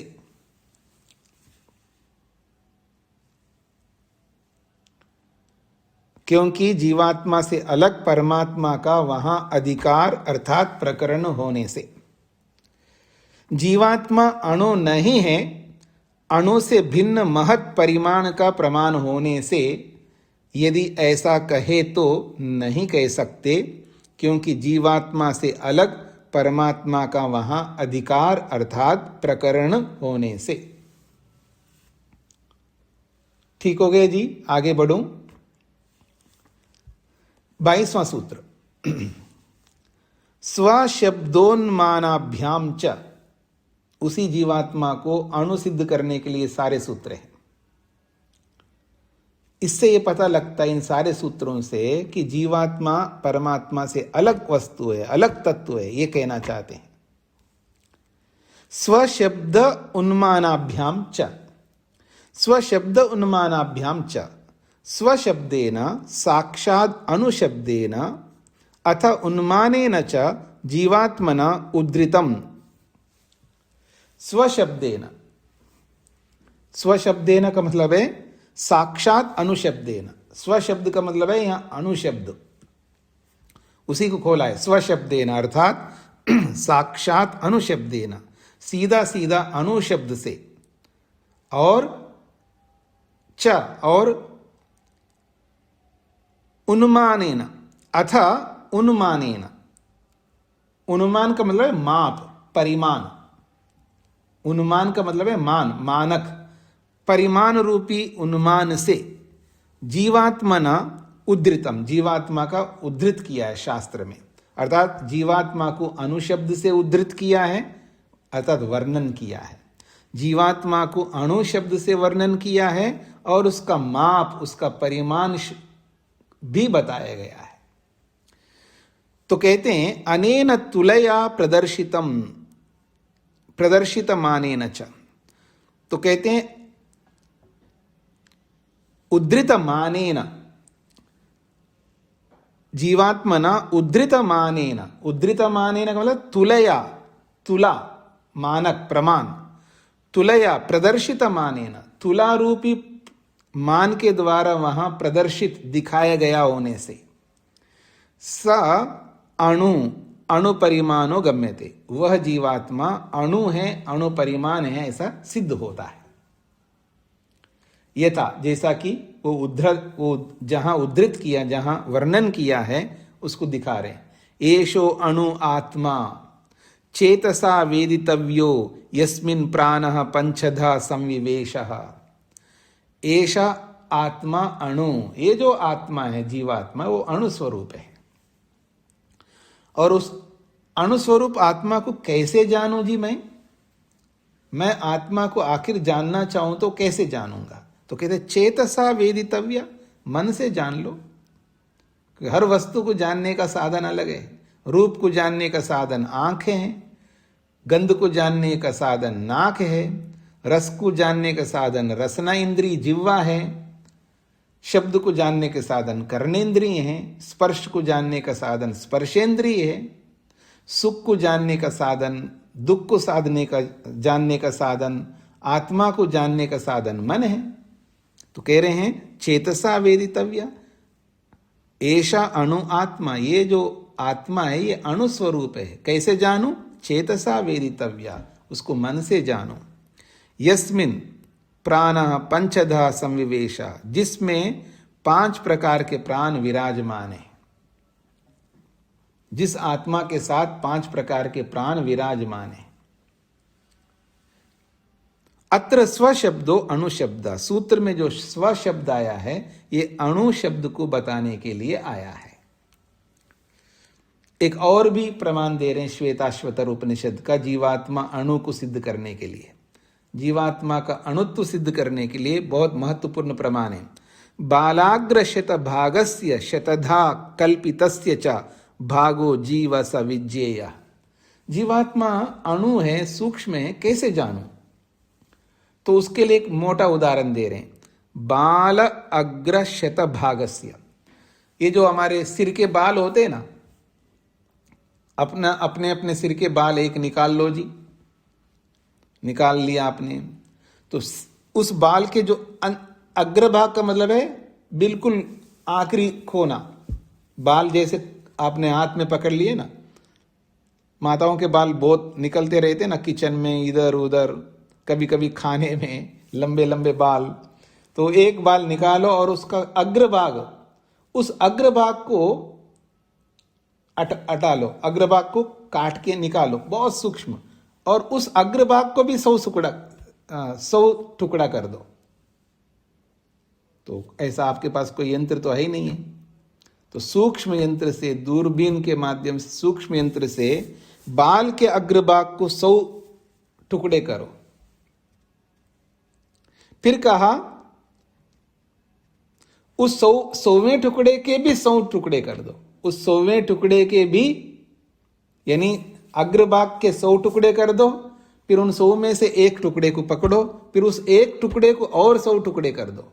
क्योंकि जीवात्मा से अलग परमात्मा का वहां अधिकार अर्थात प्रकरण होने से, जीवात्मा अणु नहीं है, अणु से भिन्न महत परिमाण का प्रमाण होने से, यदि ऐसा कहे तो नहीं कह सकते, क्योंकि जीवात्मा से अलग परमात्मा का वहां अधिकार अर्थात प्रकरण होने से। ठीक हो गए जी, आगे बढ़ूं। 22वां सूत्र, स्वशब्दोन्मानाभ्याम च, उसी जीवात्मा को अणु सिद्ध करने के लिए सारे सूत्र हैं। इससे ये पता लगता है इन सारे सूत्रों से कि जीवात्मा परमात्मा से अलग वस्तु है, अलग तत्व है, ये कहना चाहते हैं। स्वशब्द उन्मानाभ्याम च, स्वशब्द उन्मानाभ्याम च, स्वशब्देन साक्षात् अनुशब्देन अथ उन्मानेन च जीवात्मना उद्धृतम्। स्वशब्देन, स्वशब्देन का मतलब है साक्षात अनुशब्देन। स्वशब्द का मतलब है यहां अनुशब्द, उसी को खोला है। स्वशब्देन अर्थात साक्षात अनुशब्देन, सीधा सीधा अनुशब्द से, और च और उन्मानेन, अथ उन्मानेन, उन्मान का मतलब है माप, परिमाण। उन्मान का मतलब है मान, मानक, परिमाण रूपी उन्मान से जीवात्मना उद्धृतम, जीवात्मा का उद्धृत किया है शास्त्र में, अर्थात जीवात्मा को अनुशब्द से उद्धृत किया है, अर्थात वर्णन किया है। जीवात्मा को अणु शब्द से वर्णन किया है और उसका माप, उसका परिमाण भी बताया गया है। तो कहते हैं अनेन तुलया प्रदर्शितम, प्रदर्शित मानेन च, तो कहते हैं उद्धृत मानेन, जीवात्मना उद्धृत मानेन, उद्धृत मानेन का मतलब तुलया, तुला मानक प्रमाण, तुलया प्रदर्शित मानेन, तुला रूपी मान के द्वारा वहां प्रदर्शित दिखाया गया होने से, स अणु अणु परिमाणो गम्यते, वह जीवात्मा अणु है, अणु परिमाण है, ऐसा सिद्ध होता है। यथा, जैसा कि वो जहां उद्धृत किया, जहां वर्णन किया है उसको दिखा रहे। एषो अणु आत्मा चेतसा वेदितव्यो यस्मिन् प्राणः पंचधा संविवेशः। एषा आत्मा अणु, ये जो आत्मा है जीवात्मा, वो अणु स्वरूप है। और उस अणुस्वरूप आत्मा को कैसे जानूं जी मैं? मैं आत्मा को आखिर जानना चाहूं तो कैसे जानूंगा? तो कहते चेतसा वेदितव्या, मन से जान लो। हर वस्तु को जानने का साधन अलग है। रूप को जानने का साधन आंखें हैं, गंध को जानने का साधन नाक है, रस को जानने का साधन रसना इंद्रिय जिह्वा है, शब्द को जानने के साधन कर्णेंद्रिय हैं, स्पर्श को जानने का साधन स्पर्शेंद्रिय है, सुख को जानने का साधन, दुख को जानने का साधन, आत्मा को जानने का साधन मन है। तो कह रहे हैं चेतसा वेदितव्या, ऐसा अणु आत्मा, ये जो आत्मा है ये अणु स्वरूप है। कैसे जानूं? चेतसा वेदितव्या, उसको मन से जानो। यस्मिन प्राणः पंचधा संविवेशा, जिसमें 5 प्रकार के प्राण विराजमान है। जिस आत्मा के साथ 5 प्रकार के प्राण विराजमान है। अत्र स्व शब्दो अणु शब्द, सूत्र में जो स्व शब्द आया है ये अणु शब्द को बताने के लिए आया है। एक और भी प्रमाण दे रहे हैं श्वेताश्वतर उपनिषद का, जीवात्मा अणु को सिद्ध करने के लिए। जीवात्मा का अणुत्व सिद्ध करने के लिए बहुत महत्वपूर्ण प्रमाण है। बालाग्र शत भागस्य शतधा कल्पितस्य च भागो जीव स विज्ञेय। जीवात्मा अणु है, सूक्ष्म है, कैसे जानूं? तो उसके लिए एक मोटा उदाहरण दे रहे हैं। बाल अग्र शत भागस्य, ये जो हमारे सिर के बाल होते हैं ना, अपने अपने सिर के बाल एक निकाल लो जी, निकाल लिया आपने, तो उस बाल के जो अग्रभाग का मतलब है बिल्कुल आखिरी खोना, बाल जैसे आपने हाथ में पकड़ लिए ना, माताओं के बाल बहुत निकलते रहते ना किचन में, इधर उधर, कभी कभी खाने में लंबे लंबे बाल, तो एक बाल निकालो और उसका अग्रभाग, उस अग्रभाग को हटा लो, अग्रभाग को काट के निकालो, बहुत सूक्ष्म, और उस अग्रभाग को भी 100 टुकड़ा कर दो। तो ऐसा आपके पास कोई यंत्र तो है ही नहीं है। तो सूक्ष्म यंत्र से, दूरबीन के माध्यम से, सूक्ष्म यंत्र से बाल के अग्रभाग को 100 टुकड़े करो। फिर कहा उस 100वें टुकड़े के भी 100 टुकड़े कर दो, उस 100वें टुकड़े के भी, यानी अग्रभाग के 100 टुकड़े कर दो, फिर उन 100 में से एक टुकड़े को पकड़ो, फिर उस एक टुकड़े को और 100 टुकड़े कर दो।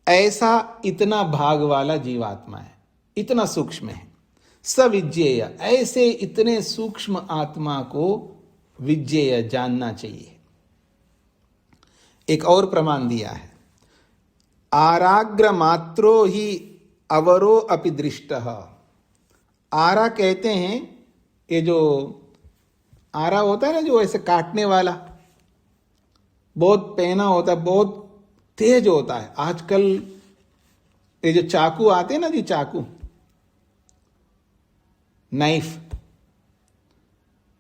ऐसा इतना भाग वाला जीवात्मा है, इतना सूक्ष्म है। सविज्ञेय, ऐसे इतने सूक्ष्म आत्मा को विज्ञेय, जानना चाहिए। एक और प्रमाण दिया है, आराग्र मात्रो ही अवरो अपि दृष्टः। आरा कहते हैं, ये जो आरा होता है ना, जो ऐसे काटने वाला, बहुत पहना होता है, बहुत तेज होता है। आजकल ये जो चाकू आते हैं ना जी, चाकू, नाइफ,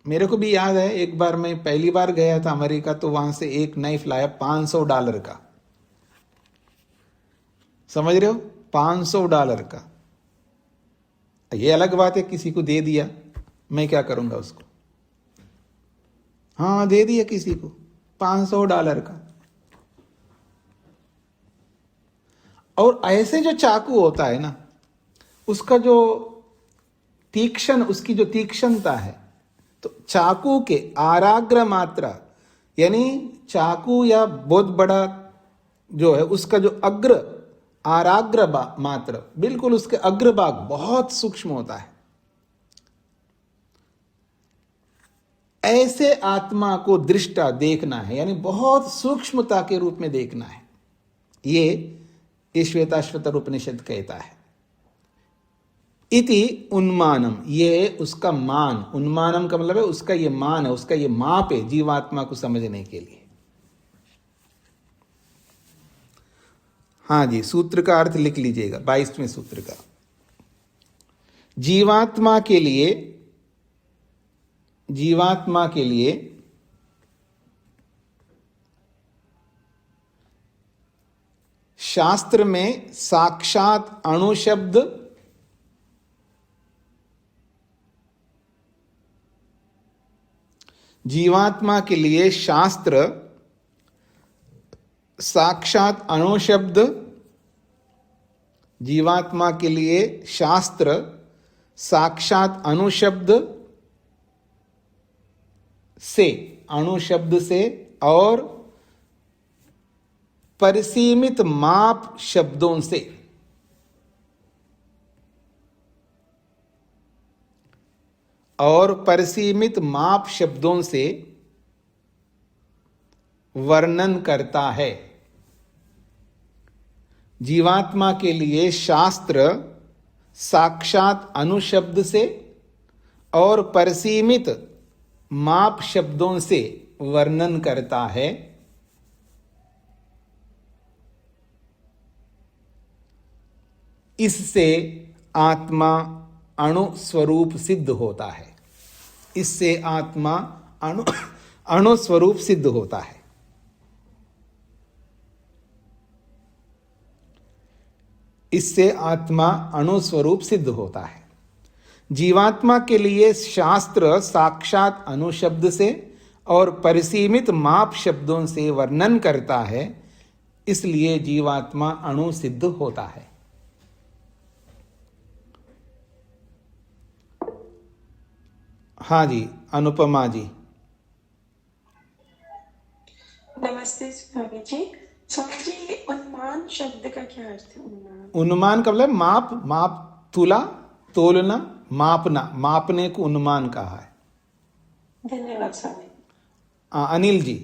मेरे को भी याद है एक बार मैं पहली बार गया था अमेरिका, तो वहां से एक नाइफ लाया $500 का। समझ रहे हो, $500 का। ये अलग बात है किसी को दे दिया, मैं क्या करूंगा उसको? हाँ, दे दिया किसी को $500 का। और ऐसे जो चाकू होता है ना, उसका जो तीक्ष्ण, उसकी जो तीक्ष्णता है, तो चाकू के आराग्र मात्रा, यानी चाकू या बहुत बड़ा जो है उसका जो अग्र, आराग्र मात्र, बिल्कुल उसके अग्रभाग बहुत सूक्ष्म होता है। ऐसे आत्मा को दृष्टा, देखना है, यानी बहुत सूक्ष्मता के रूप में देखना है। ये श्वेताश्वतर उपनिषद कहता है। इति उन्मानम, ये उसका मान, उन्मानम का मतलब है उसका ये मान है, उसका ये माप है जीवात्मा को समझने के लिए। हाँ जी, सूत्र का अर्थ लिख लीजिएगा, 22वें सूत्र का। जीवात्मा के लिए शास्त्र में साक्षात अणु शब्द, जीवात्मा के लिए शास्त्र साक्षात अणु शब्द, जीवात्मा के लिए शास्त्र साक्षात अणु शब्द से, अणु शब्द से और परिसीमित माप शब्दों से, और परिसीमित माप शब्दों से वर्णन करता है। जीवात्मा के लिए शास्त्र साक्षात अणु शब्द से और परिसीमित माप शब्दों से वर्णन करता है। इससे आत्मा अणु स्वरूप सिद्ध होता है। इससे आत्मा अणु स्वरूप सिद्ध होता है। इससे आत्मा अणु स्वरूप सिद्ध होता है। जीवात्मा के लिए शास्त्र साक्षात अणु शब्द से और परिसीमित माप शब्दों से वर्णन करता है, इसलिए जीवात्मा अणु सिद्ध होता है। हाँ जी, अनुपमा जी। नमस्ते स्वामी जी। स्वामी जी, उन्मान शब्द का क्या अर्थ है? उन्मान का मतलब माप, माप, तुला, तोलना, मापना, मापने को उन्मान कहा है। धन्यवाद स्वामी। अनिल जी।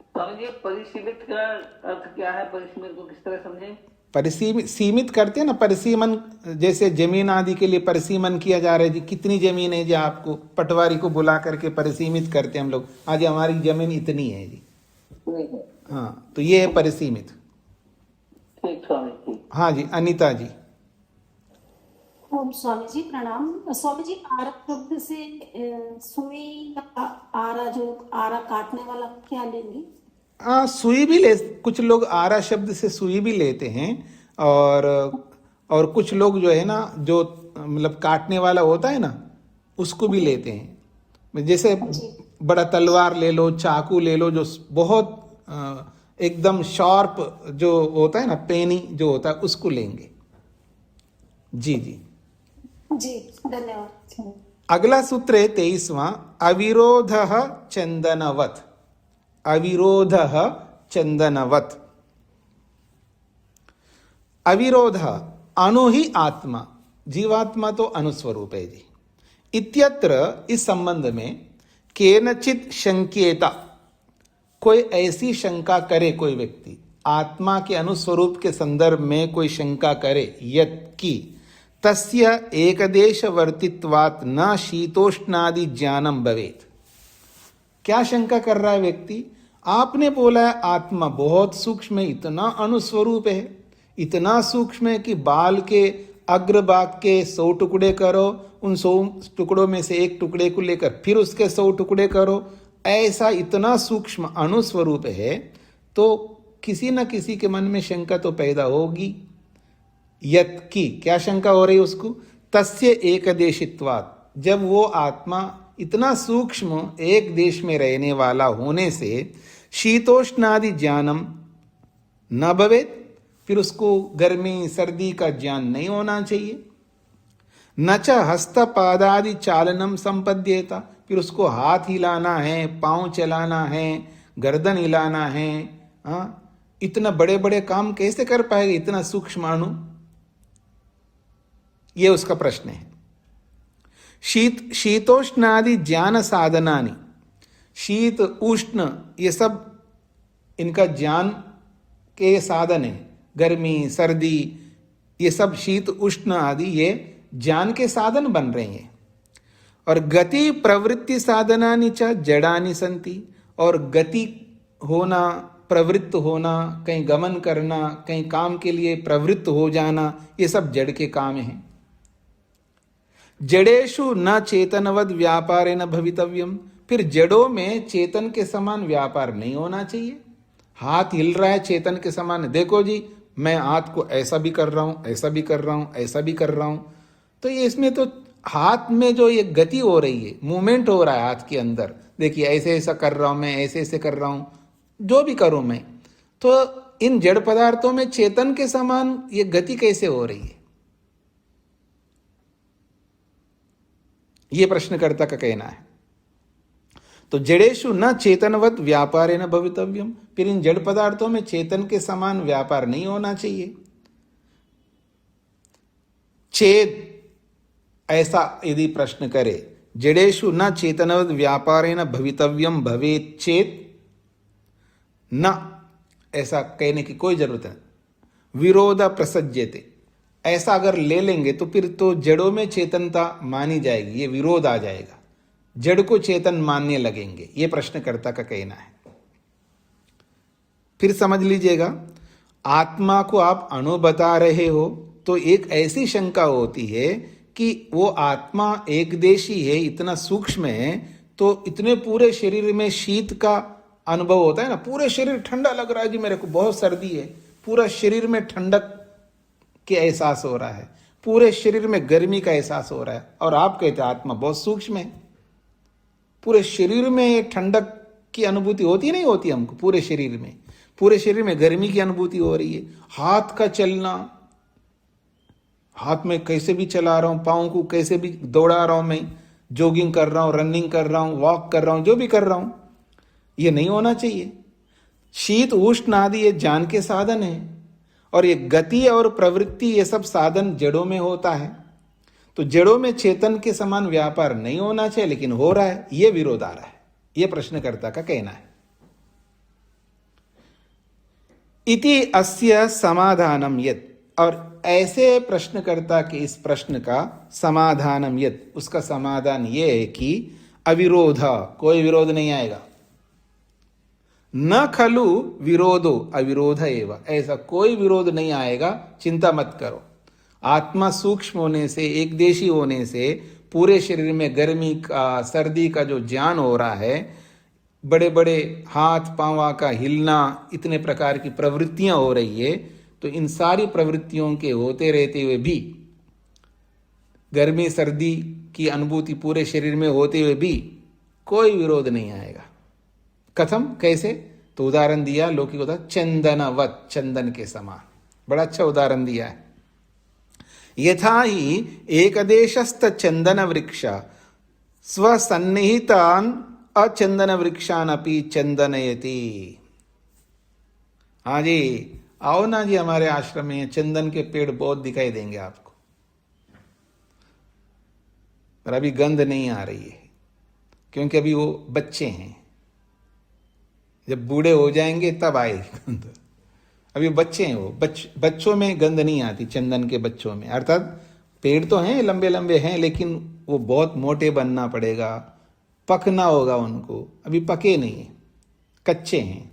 स्वामी जी, परिसीमित का अर्थ क्या है? परिसीमित को किस तरह समझें? परिसीमित, सीमित करते हैं ना, परिसीमन, जैसे जमीन आदि के लिए परिसीमन किया जा रहा है जी। कितनी जमीन है जी, आपको पटवारी को बुला करके परिसीमित करते हैं हम लोग। आज हमारी जमीन इतनी है जी। हाँ, तो ये है परिसीमित। ठीक स्वामी जी। हाँ जी, अनीता जी। ओम स्वामी जी प्रणाम। स्वामी जी, आरा शब्द से सुई या आरा, जो आरा काटने वाला, क्या लेंगे? हाँ, सुई भी ले, कुछ लोग आरा शब्द से सुई भी लेते हैं, और कुछ लोग जो है ना, जो मतलब काटने वाला होता है ना, उसको भी लेते हैं। जैसे बड़ा तलवार ले लो, चाकू ले लो, जो बहुत एकदम शार्प जो होता है ना, पेनी जो होता है, उसको लेंगे। जी जी जी, धन्यवाद। अगला सूत्र है 23वां, अविरोधः चंदनवत्। अविरोधः चंदनवत्। अविरोध, अणु ही आत्मा, जीवात्मा तो अनुस्वरूप है जी। इत्यत्र, इस संबंध में, केनचित शंक्येता, कोई ऐसी शंका करे, कोई व्यक्ति आत्मा के अनुस्वरूप के संदर्भ में कोई शंका करे, यत् की तस्य एकदेश वर्तित्वात् न शीतोष्णादि ज्ञानम भवेत्। क्या शंका कर रहा है व्यक्ति? आपने बोला है आत्मा बहुत सूक्ष्म है, इतना अनुस्वरूप है, इतना सूक्ष्म है कि बाल के अग्रभाग के 100 टुकड़े करो, उन 100 टुकड़ों में से एक टुकड़े को लेकर फिर उसके 100 टुकड़े करो, ऐसा इतना सूक्ष्म अनुस्वरूप है, तो किसी न किसी के मन में शंका तो पैदा होगी। यत् की, क्या शंका हो रही है उसको? तस्य एकदेशित्वात्, जब वो आत्मा इतना सूक्ष्म एक देश में रहने वाला होने से शीतोष्णादि ज्ञानम न भवेत्, फिर उसको गर्मी सर्दी का ज्ञान नहीं होना चाहिए। न च हस्तपादादि चालनम संपद्येता, फिर उसको हाथ हिलाना है, पांव चलाना है, गर्दन हिलाना है। इतना बड़े बड़े काम कैसे कर पाएगा इतना सूक्ष्म अणु? ये उसका प्रश्न है। शीतोष्णादि ज्ञान साधनानि, शीत उष्ण ये सब इनका ज्ञान के साधन है। गर्मी सर्दी ये सब शीत उष्ण आदि ये ज्ञान के साधन बन रहे हैं। और गति प्रवृत्ति साधनानि च जड़ानि सन्ति, और गति होना, प्रवृत्त होना, कहीं गमन करना, कहीं काम के लिए प्रवृत्त हो जाना, ये सब जड़ के काम हैं। जड़ेषु न चेतनवद व्यापारे न भवितव्यम, फिर जड़ों में चेतन के समान व्यापार नहीं होना चाहिए। हाथ हिल रहा है चेतन के समान, देखो जी मैं हाथ को ऐसा भी कर रहा हूं, ऐसा भी कर रहा हूं, ऐसा भी कर रहा हूं, तो ये इसमें तो हाथ में जो ये गति हो रही है, मूवमेंट हो रहा है हाथ के अंदर, देखिए ऐसे ऐसा कर रहा हूं मैं, ऐसे ऐसे कर रहा हूं, जो भी करूं मैं, तो इन जड़ पदार्थों में चेतन के समान ये गति कैसे हो रही है? ये प्रश्नकर्ता का कहना है। तो जड़ेषु न चेतनवत व्यापारे न भवितव्यम, फिर इन जड़ पदार्थों में चेतन के समान व्यापार नहीं होना चाहिए। चेद ऐसा यदि प्रश्न करे, जड़ेषु न चेतनवत व्यापारे न भवितव्यम भवेत चेत, न ऐसा कहने की कोई जरूरत नहीं। विरोध प्रसज्यते, ऐसा अगर ले लेंगे तो फिर तो जड़ों में चेतनता मानी जाएगी, ये विरोध आ जाएगा, जड़ को चेतन मानने लगेंगे, ये प्रश्नकर्ता का कहना है। फिर समझ लीजिएगा, आत्मा को आप अणु बता रहे हो तो एक ऐसी शंका होती है कि वो आत्मा एकदेशी है, इतना सूक्ष्म है, तो इतने पूरे शरीर में शीत का अनुभव होता है ना, पूरे शरीर ठंडा लग रहा है जी, मेरे को बहुत सर्दी है, पूरा शरीर में ठंडक के एहसास हो रहा है, पूरे शरीर में गर्मी का एहसास हो रहा है, और आप कहते हैं आत्मा बहुत सूक्ष्म है, पूरे शरीर में ठंडक की अनुभूति होती नहीं होती हमको, पूरे शरीर में गर्मी की अनुभूति हो रही है। हाथ का चलना, हाथ में कैसे भी चला रहा हूं, पाँव को कैसे भी दौड़ा रहा हूं, मैं जॉगिंग कर रहा हूं, रनिंग कर रहा हूं, वॉक कर रहा हूं, जो भी कर रहा हूं, ये नहीं होना चाहिए। शीत उष्ण आदि ये ज्ञान के साधन है, और ये गति और प्रवृत्ति ये सब साधन जड़ों में होता है, तो जड़ों में चेतन के समान व्यापार नहीं होना चाहिए, लेकिन हो रहा है, ये विरोध आ रहा है, ये प्रश्नकर्ता का कहना है। इति अस्य समाधानम यत्, और ऐसे प्रश्नकर्ता के इस प्रश्न का समाधानम यत्, उसका समाधान ये है कि अविरोध, कोई विरोध नहीं आएगा। न खलु विरोधो अविरोध एव, ऐसा कोई विरोध नहीं आएगा, चिंता मत करो। आत्मा सूक्ष्म होने से, एकदेशी होने से, पूरे शरीर में गर्मी का सर्दी का जो ज्ञान हो रहा है, बड़े बड़े हाथ पांव का हिलना, इतने प्रकार की प्रवृत्तियां हो रही है, तो इन सारी प्रवृत्तियों के होते रहते हुए भी, गर्मी सर्दी की अनुभूति पूरे शरीर में होते हुए भी कोई विरोध नहीं आएगा। कथम, कैसे? तो उदाहरण दिया लौकिक होता, चंदनवत, चंदन के समान, बड़ा अच्छा उदाहरण दिया है। यथा ही एकदेशस्थ चंदन वृक्ष स्वसन्निहितान अचंदन वृक्षान अपि चंदनयति। हाँ जी, आओ ना जी, हमारे आश्रम में चंदन के पेड़ बहुत दिखाई देंगे आपको, पर अभी गंध नहीं आ रही है, क्योंकि अभी वो बच्चे हैं, जब बूढ़े हो जाएंगे तब आएगी गंध, अभी बच्चे हैं वो, बच्चों में गंध नहीं आती, चंदन के बच्चों में, अर्थात पेड़ तो हैं, लंबे लंबे हैं, लेकिन वो बहुत मोटे बनना पड़ेगा, पकना होगा उनको, अभी पके नहीं है, कच्चे हैं।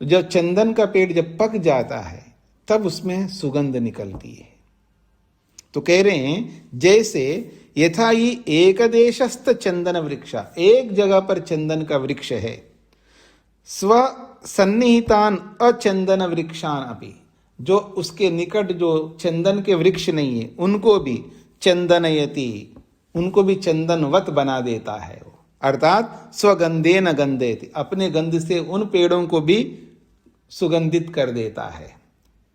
तो जब चंदन का पेड़ जब पक जाता है तब उसमें सुगंध निकलती है। तो कह रहे हैं जैसे यथा ही एकदेशस्थ चंदन वृक्ष, एक जगह पर चंदन का वृक्ष है, स्व सन्निहितान अचंदन वृक्षान अपि, जो उसके निकट जो चंदन के वृक्ष नहीं है उनको भी चंदनयति, उनको भी चंदनवत बना देता है वो, अर्थात स्वगंधेन गंधेति, अपने गंध से उन पेड़ों को भी सुगंधित कर देता है।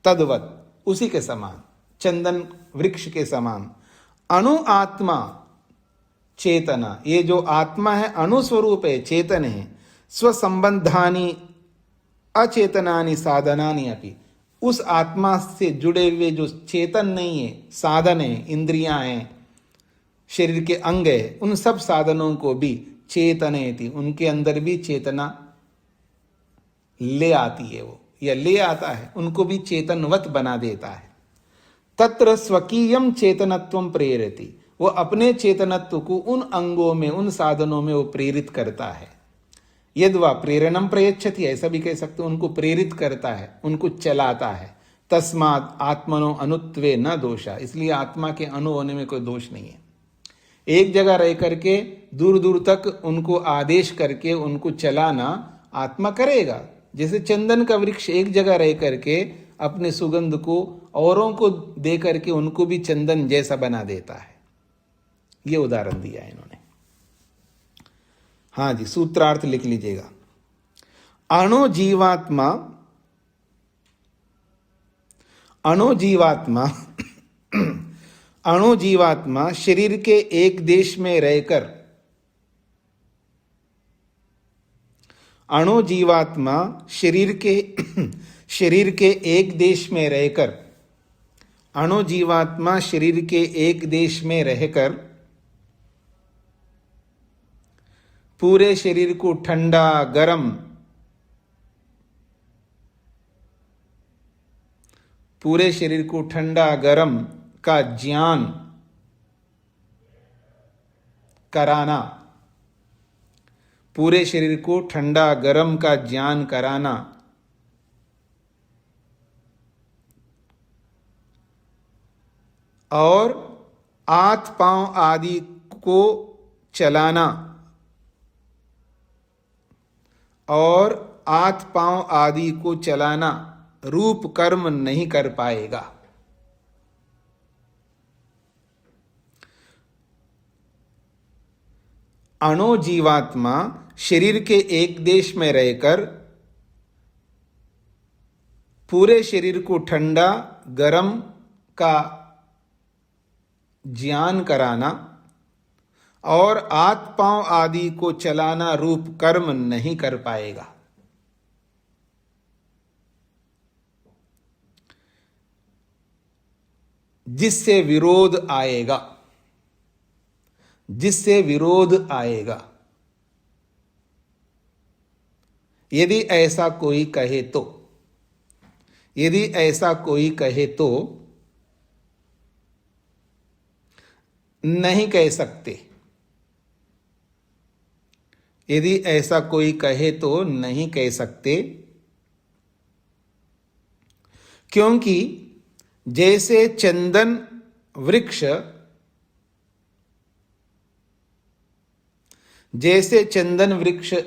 तद्वत, उसी के समान, चंदन वृक्ष के समान, अणु आत्मा चेतना, ये जो आत्मा है अणु स्वरूप है, चेतन है, स्वसंबंधानी अचेतनानि साधनानि अपि, उस आत्मा से जुड़े हुए जो चेतन नहीं है, साधन है, इंद्रियां हैं, शरीर के अंग है, उन सब साधनों को भी चेतनेति, उनके अंदर भी चेतना ले आती है वो, या ले आता है, उनको भी चेतनवत बना देता है। तत्र स्वकीयम चेतनत्वम प्रेरति, वो अपने चेतनत्व को उन अंगों में, उन साधनों में वो प्रेरित करता है। यद्वा प्रेरणम प्रयच्छति, ऐसा भी कह सकते, उनको प्रेरित करता है, उनको चलाता है। तस्मात् आत्मनो अनुत्वे न दोषा, इसलिए आत्मा के अनु होने में कोई दोष नहीं है। एक जगह रह करके दूर दूर तक उनको आदेश करके उनको चलाना आत्मा करेगा। जैसे चंदन का वृक्ष एक जगह रह करके अपने सुगंध को औरों को दे करके उनको भी चंदन जैसा बना देता है, ये उदाहरण दिया है इन्होंने। हाँ जी, सूत्रार्थ लिख लीजिएगा। अणुजीवात्मा अणुजीवात्मा शरीर के एक देश में रहकर अणुजीवात्मा शरीर के एक देश में रहकर अणुजीवात्मा शरीर के एक देश में रहकर पूरे शरीर को ठंडा गरम का ज्ञान कराना, पूरे शरीर को ठंडा गरम का ज्ञान कराना और हाथ पांव आदि को चलाना रूप कर्म नहीं कर पाएगा। अणुजीवात्मा शरीर के एक देश में रहकर पूरे शरीर को ठंडा गरम का ज्ञान कराना और हाथ पांव आदि को चलाना रूप कर्म नहीं कर पाएगा। जिससे विरोध आएगा। यदि ऐसा कोई कहे तो नहीं कह सकते। यदि ऐसा कोई कहे तो नहीं कह सकते, क्योंकि जैसे चंदन वृक्ष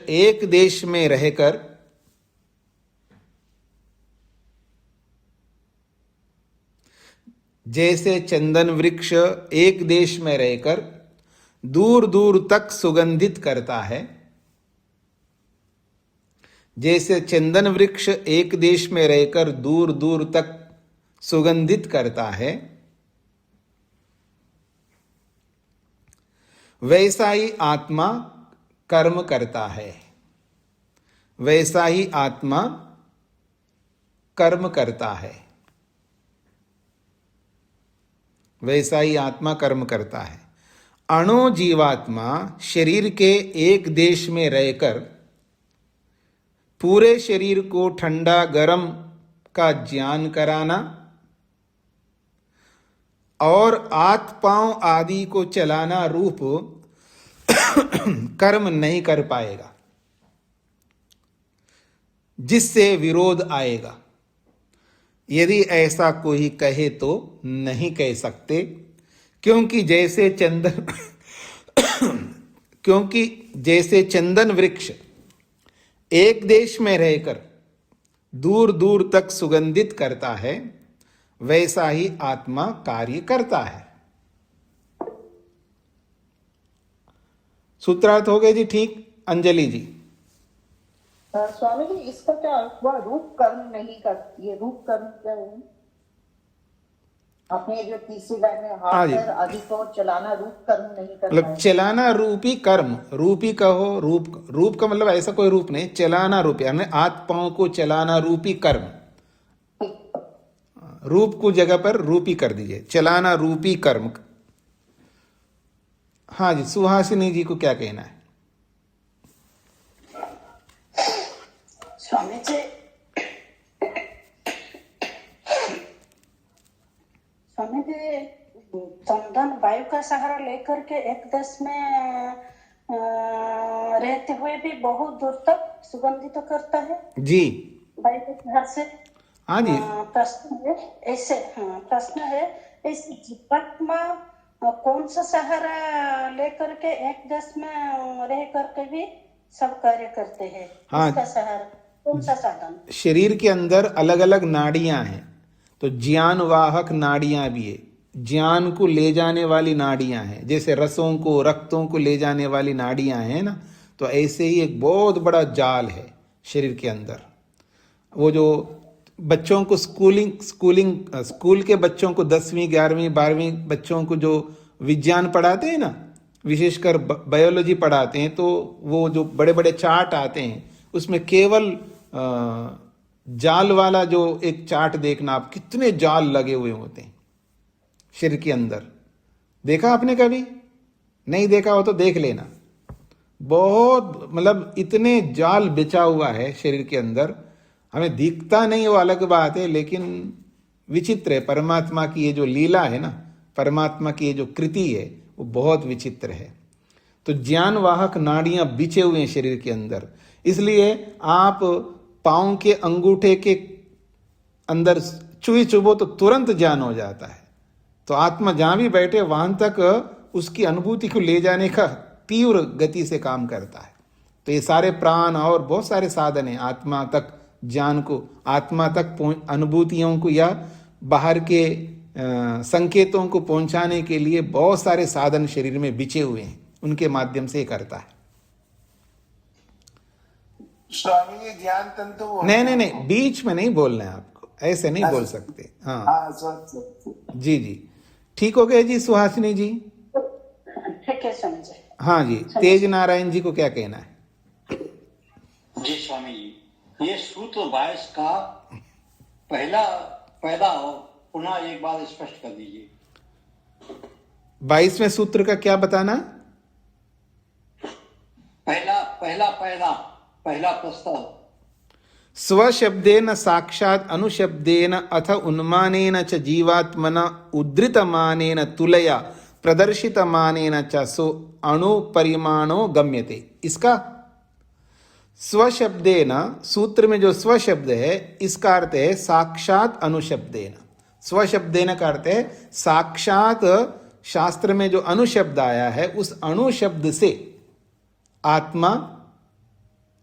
एक देश में रहकर दूर दूर तक सुगंधित करता है, जैसे चंदन वृक्ष एक देश में रहकर दूर दूर तक सुगंधित करता है, वैसा ही आत्मा कर्म करता है। वैसा ही आत्मा कर्म करता है। वैसा ही आत्मा कर्म करता है। अणु जीवात्मा शरीर के एक देश में रहकर पूरे शरीर को ठंडा गरम का ज्ञान कराना और हाथ पांव आदि को चलाना रूप कर्म नहीं कर पाएगा, जिससे विरोध आएगा। यदि ऐसा कोई कहे तो नहीं कह सकते, क्योंकि जैसे चंदन वृक्ष एक देश में रहकर दूर दूर तक सुगंधित करता है, वैसा ही आत्मा कार्य करता है। सूत्रार्थ हो गए जी? ठीक। अंजलि जी। स्वामी जी, इसका क्या अर्थ हुआ? रूप कर्म नहीं करती है। रूप कर्म क्या है? आपने जो तीसरी लाइन में हाथ पैर आदि को चलाना रूप कर्म नहीं करता, मतलब चलाना रूपी कर्म, रूपी कहो, रूप का मतलब ऐसा कोई रूप नहीं, चलाना रूपी, यानी हाथ पांव को चलाना रूपी कर्म। रूप को जगह पर रूपी कर दीजिए, चलाना रूपी कर्म। हाँ जी, सुहासिनी जी को क्या कहना है? स्वामी जी, चंदन वायु का सहारा लेकर के एक देश में रहते हुए भी बहुत दूर तक सुगंधित करता है जी, वायु के सहारे से। हाँ जी। प्रश्न है ऐसे जीवात्मा कौन सा सहारा लेकर के एक देश में रह करके भी सब कार्य करते हैं? हाँ, इसका सहारा कौन सा साधन? शरीर के अंदर अलग अलग नाड़ियां हैं, तो ज्ञान वाहक नाड़ियां भी है। ज्ञान को ले जाने वाली नाड़ियां हैं, जैसे रसों को रक्तों को ले जाने वाली नाड़ियां हैं ना, तो ऐसे ही एक बहुत बड़ा जाल है शरीर के अंदर। वो जो बच्चों को स्कूल के बच्चों को 10वीं 11वीं 12वीं बच्चों को जो विज्ञान पढ़ाते हैं ना, विशेषकर बायोलॉजी पढ़ाते हैं, तो वो जो बड़े बड़े चार्ट आते हैं उसमें केवल जाल वाला जो एक चार्ट देखना आप, कितने जाल लगे हुए होते हैं शरीर के अंदर। देखा आपने कभी? नहीं देखा हो तो देख लेना। बहुत मतलब इतने जाल बिछा हुआ है शरीर के अंदर, हमें दिखता नहीं वो अलग बात है, लेकिन विचित्र है। परमात्मा की ये जो लीला है ना, परमात्मा की ये जो कृति है वो बहुत विचित्र है। तो ज्ञान वाहक नाड़ियां बिछे हुए हैं शरीर के अंदर, इसलिए आप पांव के अंगूठे के अंदर चुई चुभो तो तुरंत ज्ञान हो जाता है। तो आत्मा जहां भी बैठे वहां तक उसकी अनुभूति को ले जाने का तीव्र गति से काम करता है। तो ये सारे प्राण और बहुत सारे साधन हैं आत्मा तक ज्ञान को, आत्मा तक अनुभूतियों को या बाहर के संकेतों को पहुंचाने के लिए बहुत सारे साधन शरीर में बिछे हुए हैं, उनके माध्यम से करता है। स्वामी जी ध्यान तंतु नहीं, बीच में नहीं बोलना है आपको, ऐसे नहीं बोल सकते। हाँ जी जी, ठीक हो गए जी। सुहासिनी जी? ठीक है स्वामी जी। हाँ जी, तेज नारायण जी को क्या कहना है? जी स्वामी जी, ये सूत्र 22 का पहला पैदा हो, पुनः एक बार स्पष्ट कर दीजिए। 22वें सूत्र का क्या बताना? पहला प्रस्ताव। स्वशब्देन साक्षात अनुशब्देन अथ उन्मानेन च जीवात्मना उद्धृतमानेन तुलया प्रदर्शितमानेन च सो अणुपरिमाणो गम्यते। इसका स्वशब्देन, सूत्र में जो स्वशब्द है इसका अर्थ है साक्षात अनुशब्देन। स्वशब्देन का अर्थ है साक्षात, शास्त्र में जो अनुशब्द आया है उस अणुशब्द से आत्मा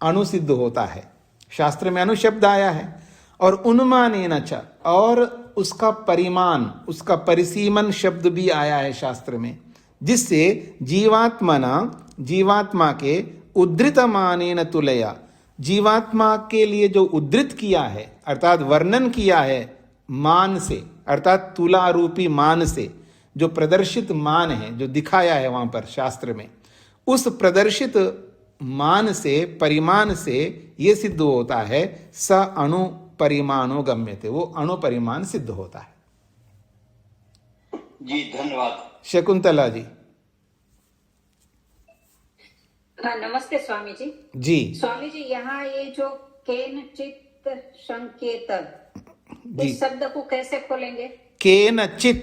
अणुसिद्ध होता है। शास्त्र में अणुशब्द आया है। और उन्मानेन च, और उसका परिमाण, उसका परिसीमन शब्द भी आया है शास्त्र में, जिससे जीवात्मा के उद्धृतमानेन तुलया, जीवात्मा के लिए जो उद्धृत किया है अर्थात वर्णन किया है मान से, अर्थात तुला रूपी मान से, जो प्रदर्शित मान है, जो दिखाया है वहां पर शास्त्र में, उस प्रदर्शित मान से, परिमाण से ये सिद्ध होता है स अणु परिमाणो गम्यते, वो अणु परिमाण सिद्ध होता है। जी धन्यवाद। शकुंतला जी? हाँ नमस्ते स्वामी जी। जी स्वामी जी, यहाँ ये जो केनचित संकेत, इस शब्द को कैसे खोलेंगे? केनचित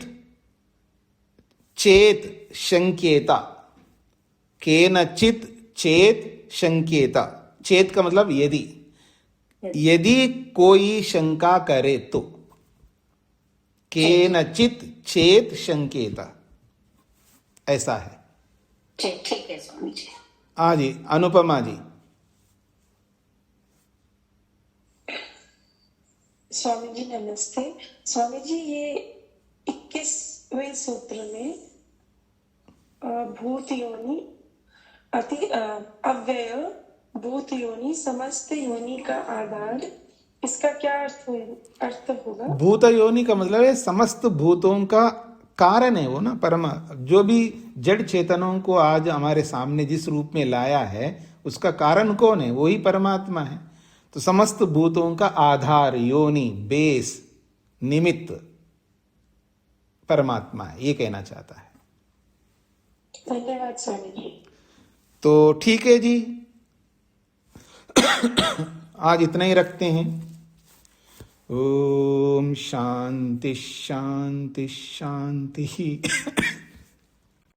चेत संकेता, केनचित चेत संकेता। चेत का मतलब यदि कोई शंका करे तो, केनचित चेत संकेता, ऐसा है। ठीक है स्वामी जी। हाँ जी, अनुपमा जी? स्वामी जी नमस्ते। स्वामी जी, ये 21वें सूत्र में भूत योनि अति अव्यय भूत योनि समस्त योनि का आधार, इसका क्या अर्थ होगा? भूत योनि का मतलब है समस्त भूतों का कारण है वो ना, परमा, जो भी जड़ चेतनों को आज हमारे सामने जिस रूप में लाया है उसका कारण कौन है? वही परमात्मा है। तो समस्त भूतों का आधार, योनि, बेस, निमित्त परमात्मा है, ये कहना चाहता है। धन्यवाद स्वामी जी। तो ठीक है जी, आज इतना ही रखते हैं। ओम शांति शांति शांति।